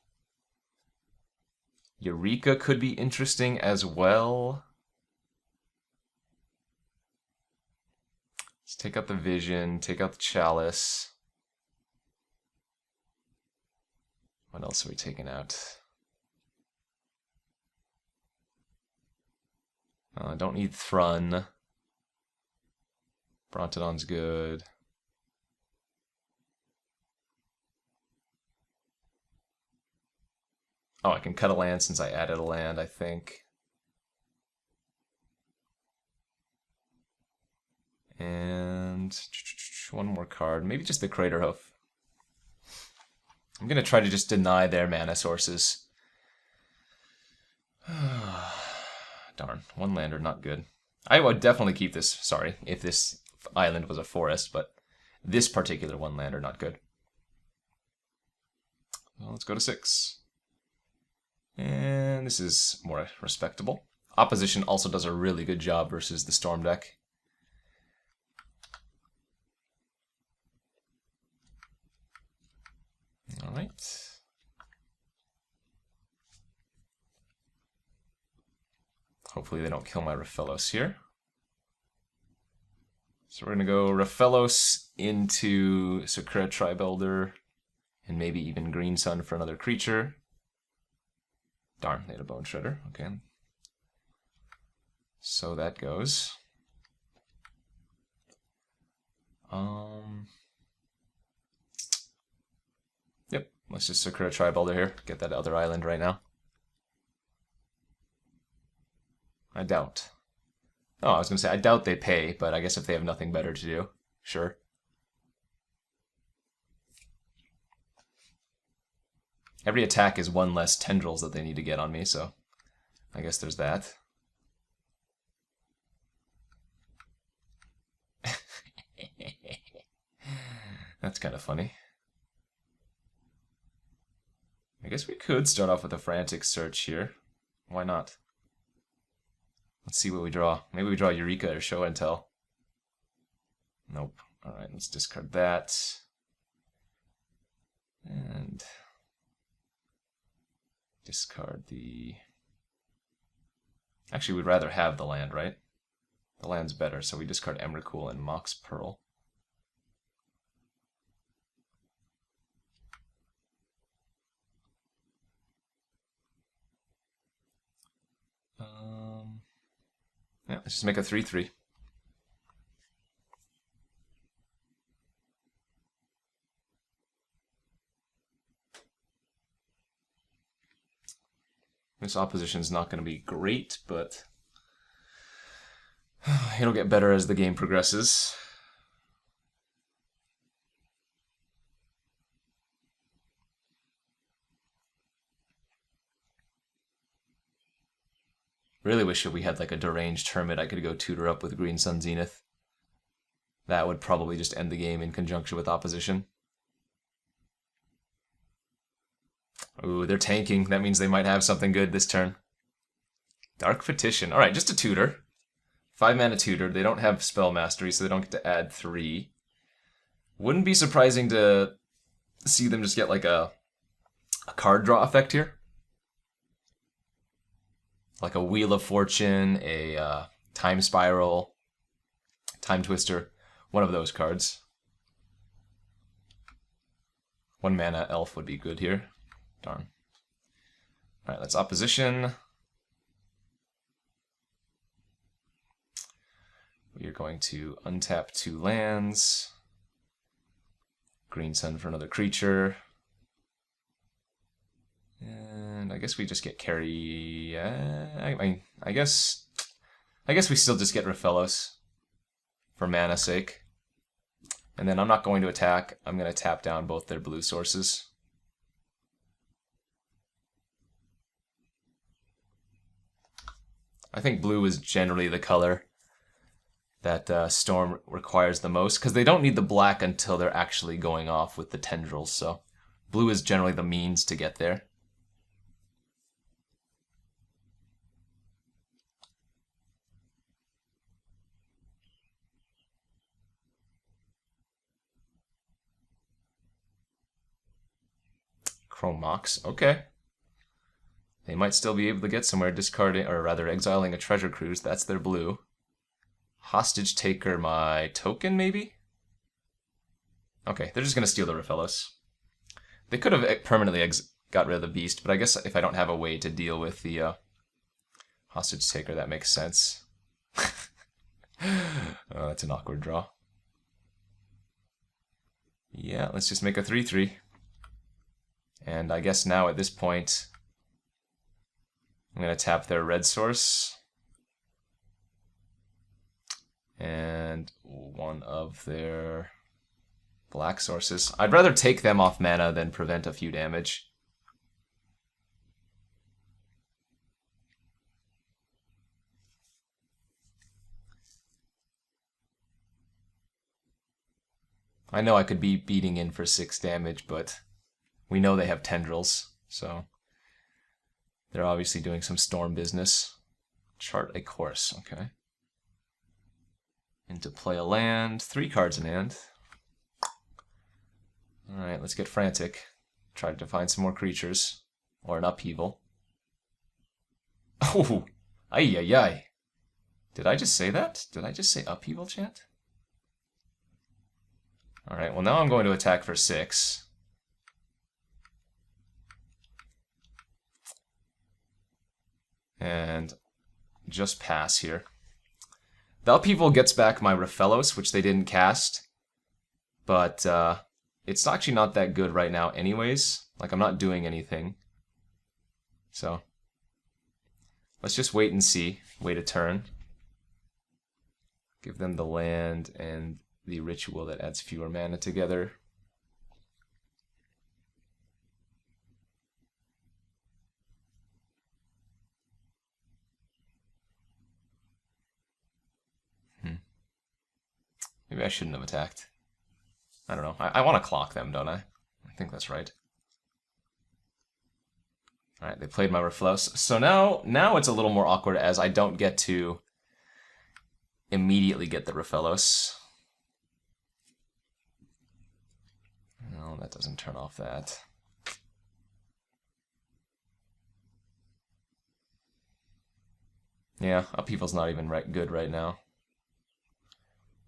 Eureka could be interesting as well. Let's take out the Vision, take out the Chalice. What else are we taking out? I don't need Thrun. Brontodon's good. Oh, I can cut a land since I added a land, I think. And one more card, maybe just the Crater Hoof. I'm going to try to just deny their mana sources. Darn, one lander, not good. I would definitely keep this, sorry, if this island was a forest, but this particular one lander, not good. Well, let's go to 6. And this is more respectable. Opposition also does a really good job versus the Storm deck. Alright. Hopefully they don't kill my Raphelos here. So we're going to go Raphelos into Sakura Tribe Elder, and maybe even Green Sun for another creature. Darn, they had a Bone Shredder. Okay. So that goes. Yep, let's just Sakura Tribe Elder here. Get that other island right now. I doubt. Oh, I was going to say, I doubt they pay, but I guess if they have nothing better to do, sure. Every attack is one less tendrils that they need to get on me, so I guess there's that. That's kind of funny. I guess we could start off with a Frantic Search here. Why not? Let's see what we draw. Maybe we draw Eureka or Show and Tell. Nope. Alright, let's discard that. And discard the... Actually, we'd rather have the land, right? The land's better, so we discard Emrakul and Mox Pearl. Yeah, let's just make a 3/3. This opposition is not going to be great, but it'll get better as the game progresses. Really wish that we had like a deranged hermit I could go tutor up with Green Sun Zenith. That would probably just end the game in conjunction with opposition. Ooh, they're tanking. That means they might have something good this turn. Dark Petition. Alright, just a tutor. 5 mana tutor. They don't have Spell Mastery, so they don't get to add 3. Wouldn't be surprising to see them just get like a card draw effect here. Like a Wheel of Fortune, a Time Spiral, Time Twister, one of those cards. 1 mana elf would be good here. Darn. Alright, let's opposition. We are going to untap 2 lands. Green Sun for another creature. And I guess we just get carry. I guess we still just get Raphelos for mana's sake. And then I'm not going to attack. I'm going to tap down both their blue sources. I think blue is generally the color that Storm requires the most, because they don't need the black until they're actually going off with the tendrils. So blue is generally the means to get there. Chromox, okay. They might still be able to get somewhere discarding, or rather exiling a Treasure Cruise. That's their blue. Hostage Taker, my token, maybe? Okay, they're just going to steal the Raphelos. They could have permanently got rid of the Beast, but I guess if I don't have a way to deal with the Hostage Taker, that makes sense. Oh, that's an awkward draw. Yeah, let's just make a 3/3. And I guess now at this point, I'm going to tap their red source. and one of their black sources. I'd rather take them off mana than prevent a few damage. I know I could be beating in for 6 damage, but we know they have tendrils, so they're obviously doing some storm business. Chart a course, okay. Into play a land, 3 cards in hand. Alright, let's get frantic. Try to find some more creatures, or an upheaval. Oh, ay ay ay. Did I just say that? Did I just say upheaval, chat? Alright, well now I'm going to attack for 6. And just pass here. The upheaval gets back my Raphelos, which they didn't cast. But it's actually not that good right now anyways. Like, I'm not doing anything. So, let's just wait and see. Wait a turn. Give them the land and the ritual that adds fewer mana together. Maybe I shouldn't have attacked. I don't know. I want to clock them, don't I? I think that's right. Alright, they played my Raphelos. So now it's a little more awkward as I don't get to immediately get the Raphelos. No, that doesn't turn off that. Yeah, upheaval's not even good right now.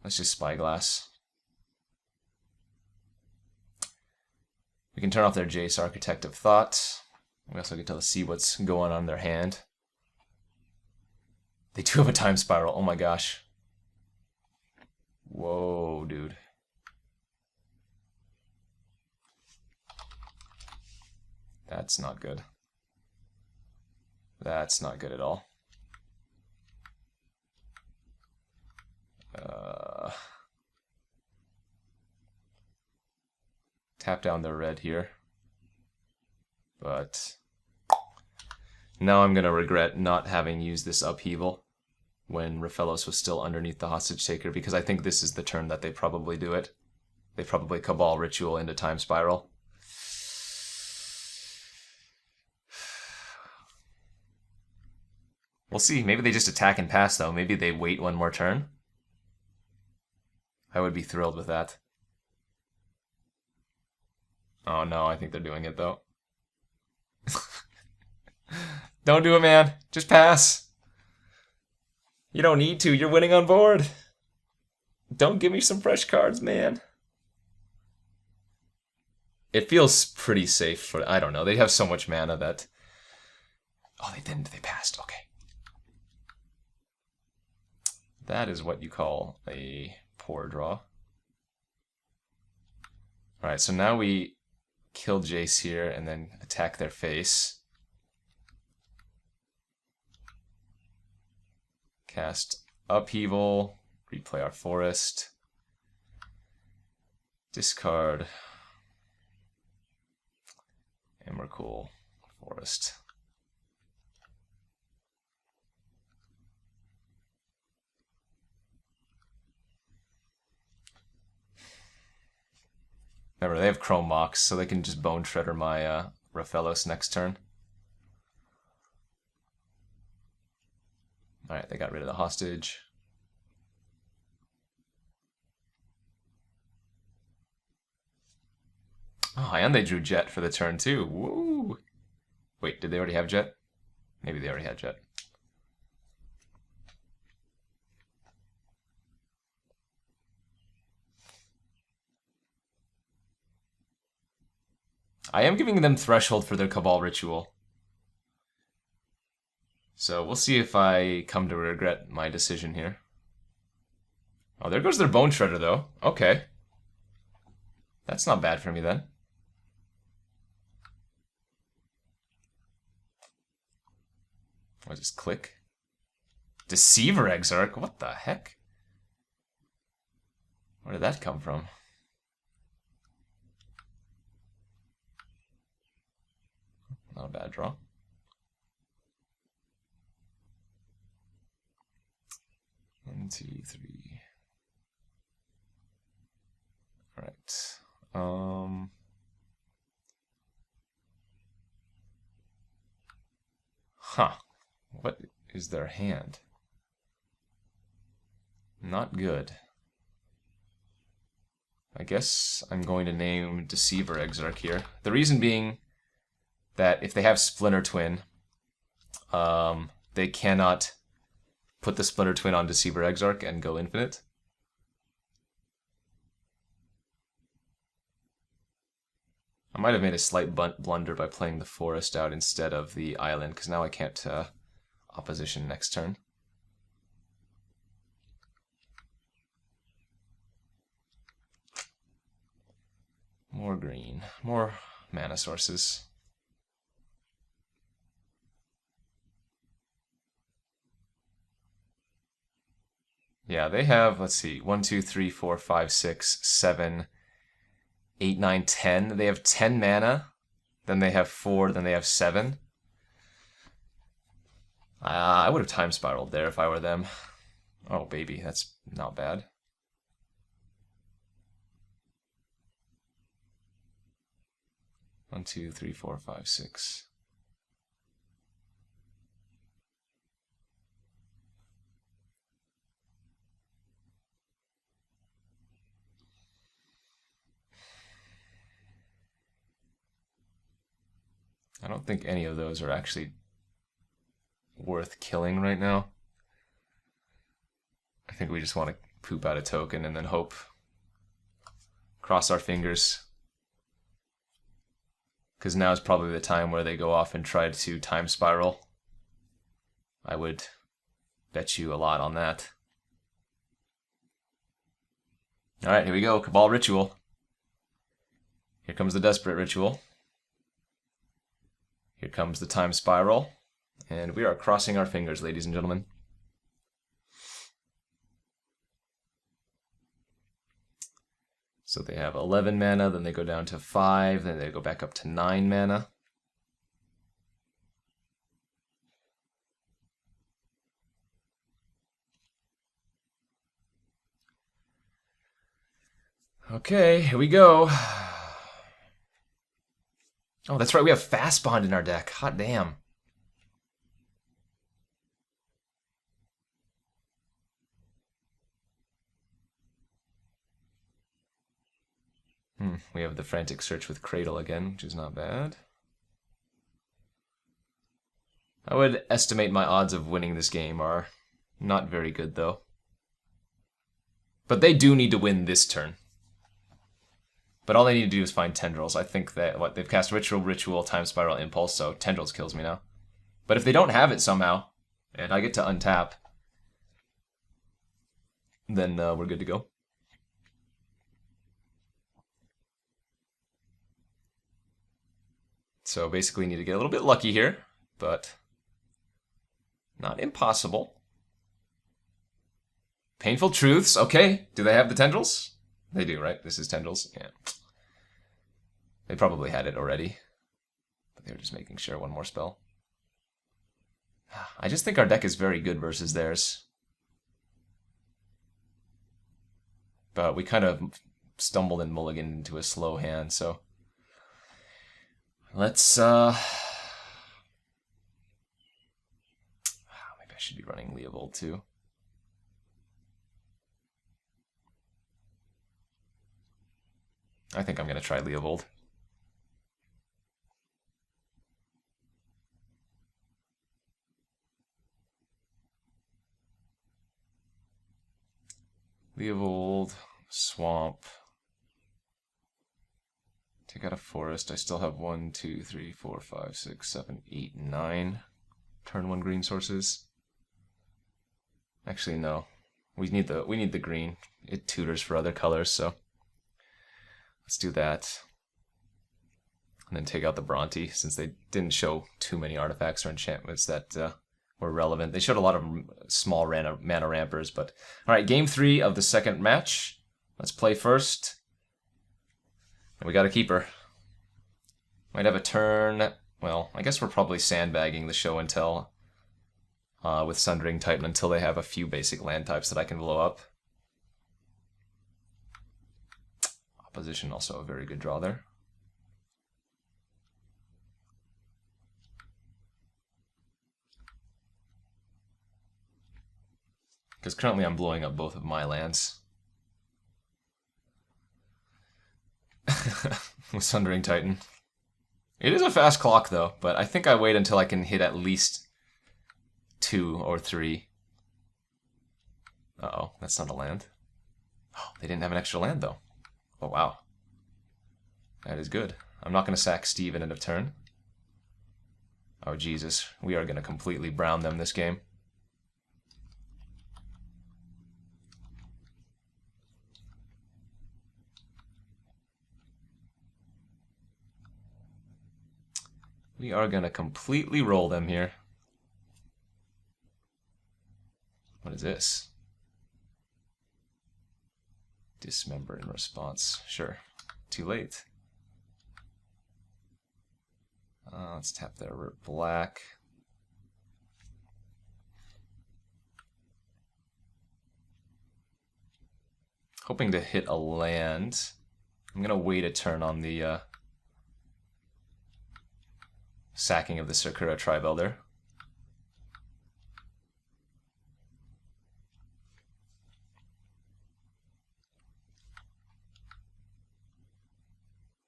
Let's just Spyglass. We can turn off their Jace, Architect of Thought. We also get to see what's going on in their hand. They do have a Time Spiral. Oh my gosh. Whoa, dude. That's not good. That's not good at all. Tap down their red here. But now I'm going to regret not having used this upheaval when Raphelos was still underneath the Hostage Taker, because I think this is the turn that they probably do it. They probably Cabal Ritual into Time Spiral. We'll see. Maybe they just attack and pass, though. Maybe they wait one more turn. I would be thrilled with that. Oh no, I think they're doing it, though. Don't do it, man. Just pass. You don't need to. You're winning on board. Don't give me some fresh cards, man. It feels pretty safe for... I don't know. They have so much mana that... Oh, they didn't. They passed. Okay. That is what you call a poor draw. Alright, so now we kill Jace here and then attack their face. Cast Upheaval, replay our forest, discard Emrakul Forest. Remember, they have Chrome Mox, so they can just Bone Shredder my Raphelos next turn. Alright, they got rid of the hostage. Oh, and they drew Jet for the turn too. Woo! Wait, did they already have Jet? Maybe they already had Jet. I am giving them Threshold for their Cabal Ritual. So we'll see if I come to regret my decision here. Oh, there goes their Bone Shredder, though. Okay. That's not bad for me, then. What, just click? Deceiver Exarch? What the heck? Where did that come from? Not a bad draw. One, two, three. All right. Huh. What is their hand? Not good. I guess I'm going to name Deceiver Exarch here. The reason being that if they have Splinter Twin, they cannot put the Splinter Twin on Deceiver Exarch and go infinite. I might have made a slight blunder by playing the forest out instead of the island, because now I can't opposition next turn. More green, more mana sources. Yeah, they have, let's see, 1, 2, 3, 4, 5, 6, 7, 8, 9, 10. They have 10 mana, then they have 4, then they have 7. I would have time spiraled there if I were them. Oh, baby, that's not bad. One, two, three, four, five, six. I don't think any of those are actually worth killing right now. I think we just want to poop out a token and then hope. Cross our fingers. Because now is probably the time where they go off and try to time spiral. I would bet you a lot on that. Alright, here we go. Cabal Ritual. Here comes the Desperate Ritual. Here comes the Time Spiral. And we are crossing our fingers, ladies and gentlemen. So they have 11 mana, then they go down to 5, then they go back up to 9 mana. Okay, here we go. Oh, that's right, we have Fast Bond in our deck. Hot damn. We have the Frantic Search with Cradle again, which is not bad. I would estimate my odds of winning this game are not very good, though. But they do need to win this turn. But all they need to do is find Tendrils. I think that, they've cast Ritual, Time Spiral, Impulse, so Tendrils kills me now. But if they don't have it somehow, and I get to untap, then we're good to go. So basically need to get a little bit lucky here, but not impossible. Painful Truths, okay. Do they have the Tendrils? They do, right? This is Tendrils, yeah. They probably had it already, but they were just making sure. One more spell. I just think our deck is very good versus theirs. But we kind of stumbled and mulliganed into a slow hand, so... Let's, maybe I should be running Leovold too. I think I'm going to try Leovold. Leovold, Swamp. Take out a forest. I still have 1, 2, 3, 4, 5, 6, 7, 8, 9 turn 1 green sources. Actually, no. We need the green. It tutors for other colors, so let's do that. And then take out the Bronte, since they didn't show too many artifacts or enchantments that were relevant. They showed a lot of small mana rampers, but all right, game 3 of the second match. Let's play first. And we got a keeper. Might have a turn. Well, I guess we're probably sandbagging the show and tell with Sundering Titan until they have a few basic land types that I can blow up. Opposition also a very good draw there. Because currently I'm blowing up both of my lands. With Sundering Titan. It is a fast clock though, but I think I wait until I can hit at least 2 or 3. Uh-oh, that's not a land. Oh, they didn't have an extra land though. Oh wow. That is good. I'm not going to sack Steve at end of turn. Oh Jesus, we are going to completely brown them this game. We are going to completely roll them here. What is this? Dismember in response. Sure. Too late. Let's tap their black. Hoping to hit a land. I'm going to wait a turn on the sacking of the Sakura Tribe Elder.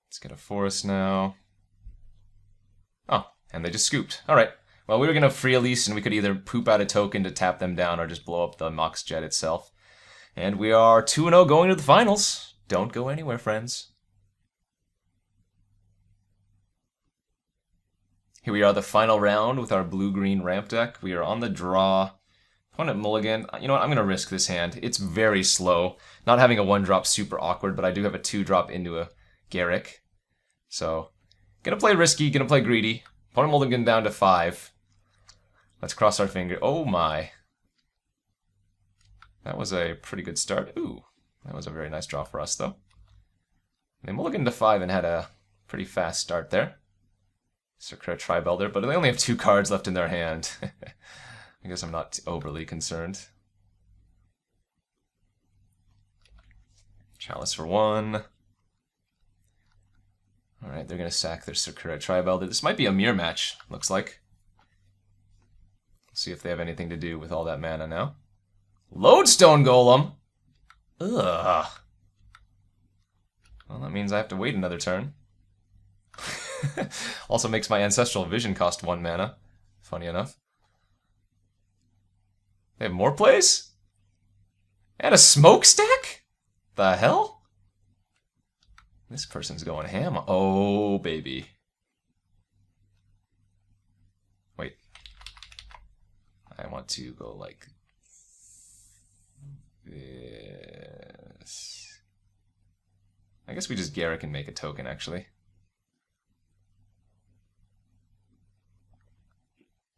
Let's get a forest now. Oh, and they just scooped. Alright. Well, we were going to free Elise, and we could either poop out a token to tap them down or just blow up the Mox Jet itself. And we are 2-0 going to the finals. Don't go anywhere, friends. Here we are, the final round with our blue-green ramp deck. We are on the draw. Opponent mulligan. You know what? I'm going to risk this hand. It's very slow. Not having a 1-drop super awkward, but I do have a 2-drop into a Garrick. So, gonna play risky, gonna play greedy. Opponent mulligan down to 5. Let's cross our finger. Oh my. That was a pretty good start. Ooh, that was a very nice draw for us, though. They mulliganed to 5 and had a pretty fast start there. Sakura Tribe Elder, but they only have 2 cards left in their hand. I guess I'm not overly concerned. Chalice for 1. Alright, they're going to sack their Sakura Tribe Elder. This might be a mirror match, looks like. See if they have anything to do with all that mana now. Lodestone Golem! Ugh. Well, that means I have to wait another turn. Also makes my Ancestral Vision cost 1 mana. Funny enough. They have more plays? And a smokestack? The hell? This person's going ham. Oh, baby. Wait. I want to go like this. I guess we just Garrick and make a token, actually.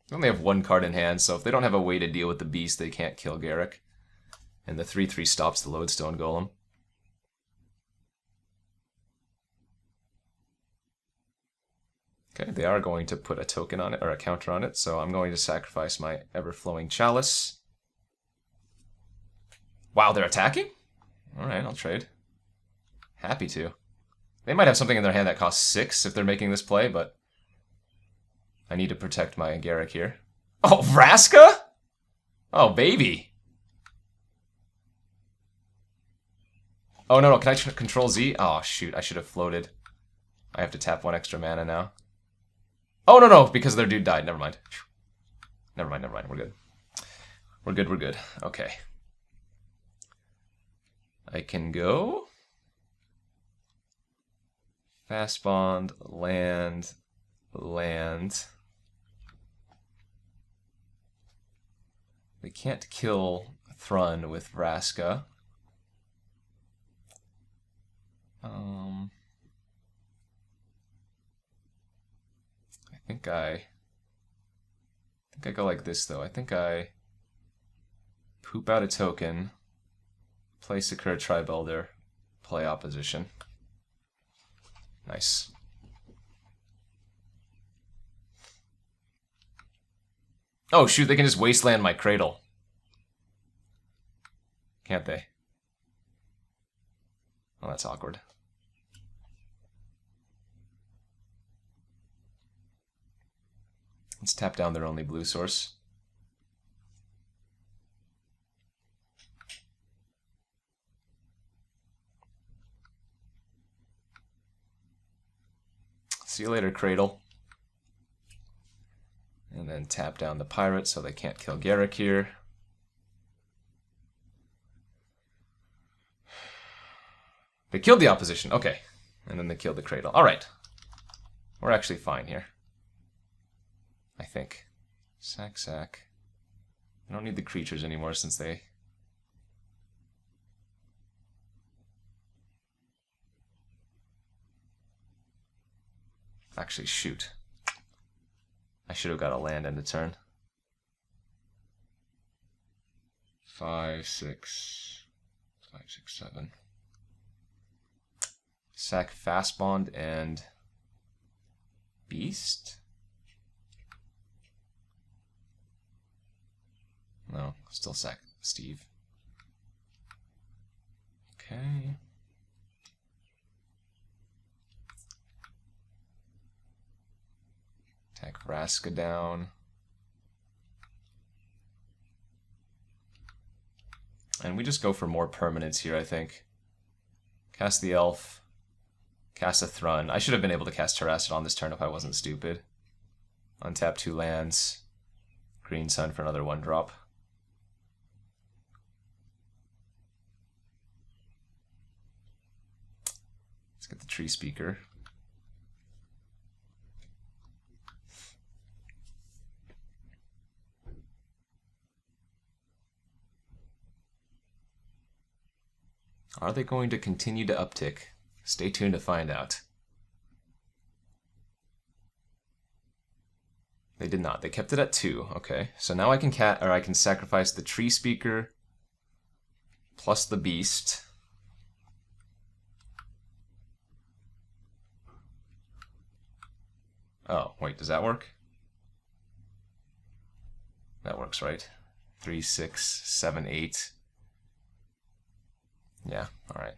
They only have 1 card in hand, so if they don't have a way to deal with the beast, they can't kill Garrick. And the 3/3 stops the Lodestone Golem. Okay, they are going to put a token on it, or a counter on it, so I'm going to sacrifice my Ever-Flowing Chalice. Wow, they're attacking? Alright, I'll trade. Happy to. They might have something in their hand that costs 6 if they're making this play, but I need to protect my Garrick here. Oh, Vraska? Oh, baby. Oh, no, can I control Z? Oh, shoot, I should have floated. I have to tap 1 extra mana now. Oh, no, because their dude died. Never mind. Never mind. We're good. We're good. Okay. I can go Fast Bond, land. We can't kill Thrun with Vraska. I think I go like this, though. I think I poop out a token, play Sakura Tribe Elder, play opposition. Nice. Oh shoot, they can just wasteland my cradle. Can't they? Oh, that's awkward. Let's tap down their only blue source. See you later, Cradle. And then tap down the pirate so they can't kill Garrick here. They killed the opposition, okay. And then they killed the Cradle. Alright. We're actually fine here. I think. Sack, sack. I don't need the creatures anymore since they... Actually, shoot. I should have got a land end of turn. 5, 6, 5, 6, 7. Sack Fast Bond and Beast? No, still sack Steve. Okay. Attack Vraska down. And we just go for more permanents here, I think. Cast the Elf. Cast a Thrun. I should have been able to cast Terrasset this turn if I wasn't stupid. Untap 2 lands. Green Sun for another 1-drop. Let's get the Tree Speaker. Are they going to continue to uptick? Stay tuned to find out. They did not. They kept it at 2. Okay, so now I can sacrifice the Tree Speaker plus the Beast. Oh, wait, does that work? That works, right? 3, 6, 7, 8. Yeah, alright.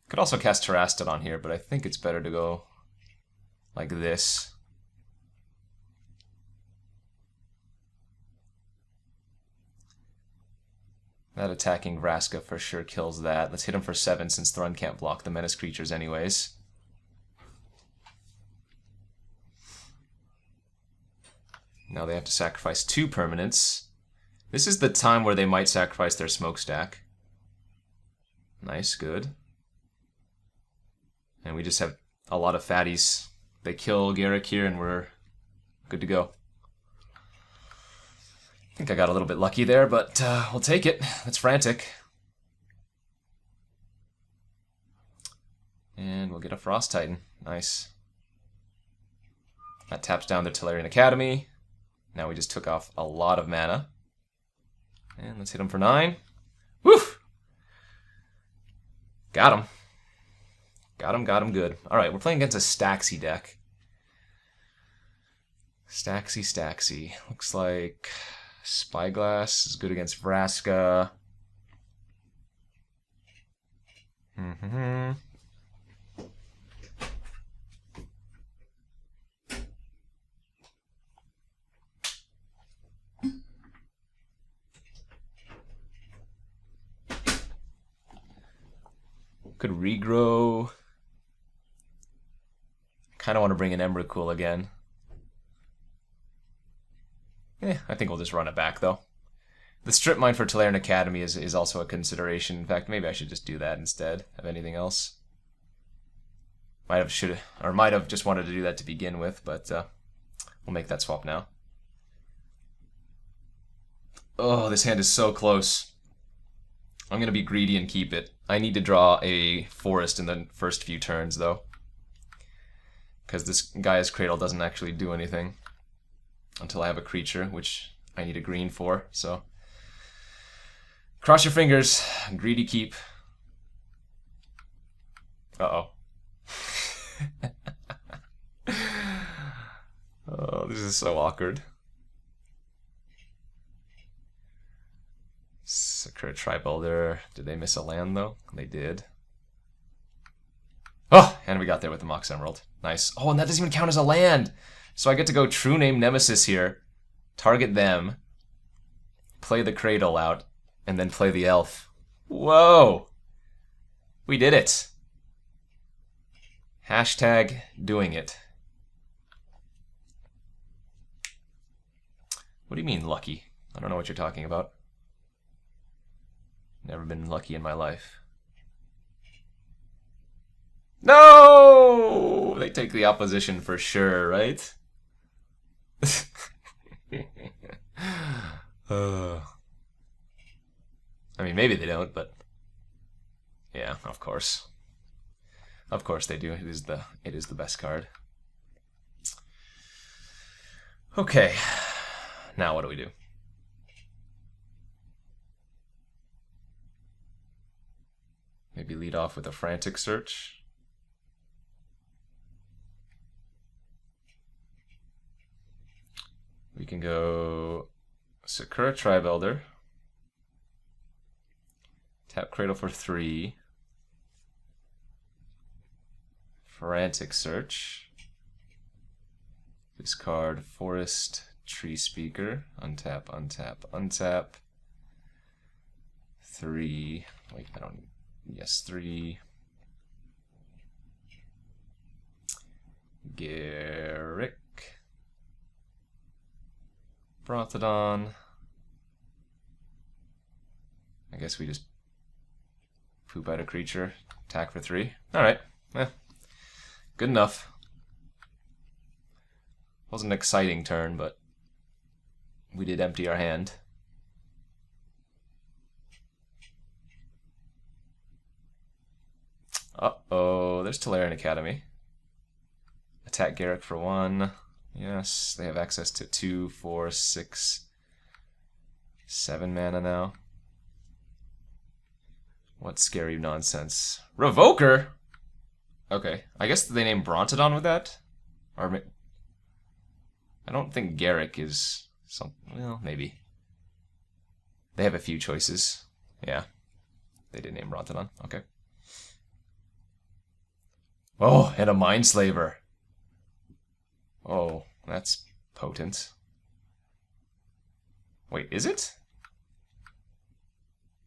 Could also cast Terrasset on here, but I think it's better to go like this. That attacking Vraska for sure kills that. Let's hit him for 7 since Thrun can't block the menace creatures anyways. Now they have to sacrifice 2 permanents. This is the time where they might sacrifice their smokestack. Nice, good. And we just have a lot of fatties. They kill Garrick here and we're good to go. I think I got a little bit lucky there, but we'll take it. That's frantic. And we'll get a Frost Titan. Nice. That taps down the Tolarian Academy. Now we just took off a lot of mana. And let's hit him for 9. Woof! Got him. Got him good. Alright, we're playing against a Staxy deck. Staxy. Looks like Spyglass is good against Vraska. Could regrow. Kind of want to bring in Emrakul again. I think we'll just run it back though. The strip mine for Tolarian Academy is also a consideration. In fact, maybe I should just do that instead of anything else. Might have just wanted to do that to begin with, but we'll make that swap now. Oh, this hand is so close. I'm going to be greedy and keep it. I need to draw a forest in the first few turns, though. Because this Gaia's Cradle doesn't actually do anything until I have a creature, which I need a green for, so... Cross your fingers. Greedy keep. Uh-oh. Oh, this is so awkward. Sakura Tribe Elder. Did they miss a land, though? They did. Oh, and we got there with the Mox Emerald. Nice. Oh, and that doesn't even count as a land. So I get to go True Name Nemesis here, target them, play the Cradle out, and then play the Elf. Whoa! We did it. Hashtag doing it. What do you mean, lucky? I don't know what you're talking about. Never been lucky in my life. No! They take the opposition for sure, right? I mean, maybe they don't, but yeah, of course. Of course they do. It is the best card. Okay. Now what do we do? Maybe lead off with a Frantic Search. We can go Sakura Tribe Elder. Tap Cradle for 3. Frantic Search. Discard Forest Tree Speaker. Untap, untap, untap. 3. Wait, I don't. Yes, 3. Garrick. Brontodon. I guess we just poop out a creature. Attack for 3. Alright. Good enough. Wasn't an exciting turn, but we did empty our hand. Uh-oh, there's Tolarian Academy. Attack Garrick for 1. Yes, they have access to 2, 4, 6, 7 mana now. What scary nonsense. Revoker? Okay, I guess they named Brontodon with that? Or I don't think Garrick is something. Well, maybe. They have a few choices. Yeah, they did name Brontodon. Okay. Oh, and a Mindslaver. Oh, that's potent. Wait, is it?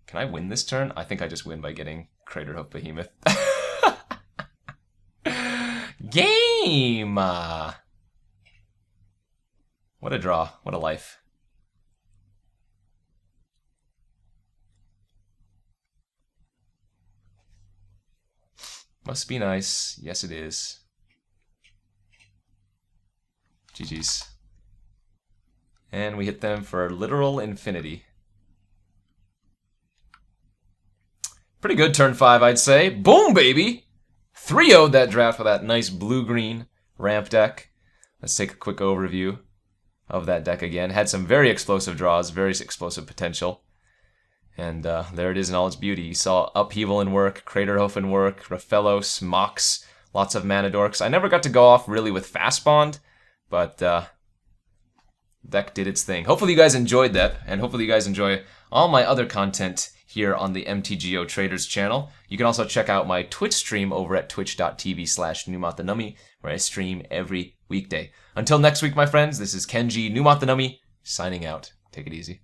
Can I win this turn? I think I just win by getting Craterhoof Behemoth. Game! What a draw. What a life. Must be nice. Yes, it is. GG's. And we hit them for literal infinity. Pretty good turn 5, I'd say. Boom, baby! 3-0'd that draft with that nice blue-green ramp deck. Let's take a quick overview of that deck again. Had some very explosive draws, very explosive potential. And there it is in all its beauty. You saw Upheaval in work, Craterhoof in work, Raphellos, Mox, lots of mana dorks. I never got to go off really with Fast Bond, but deck did its thing. Hopefully you guys enjoyed that, and hopefully you guys enjoy all my other content here on the MTGO Traders channel. You can also check out my Twitch stream over at twitch.tv/NumottheNummy, where I stream every weekday. Until next week, my friends, this is Kenji, NumottheNummy, signing out. Take it easy.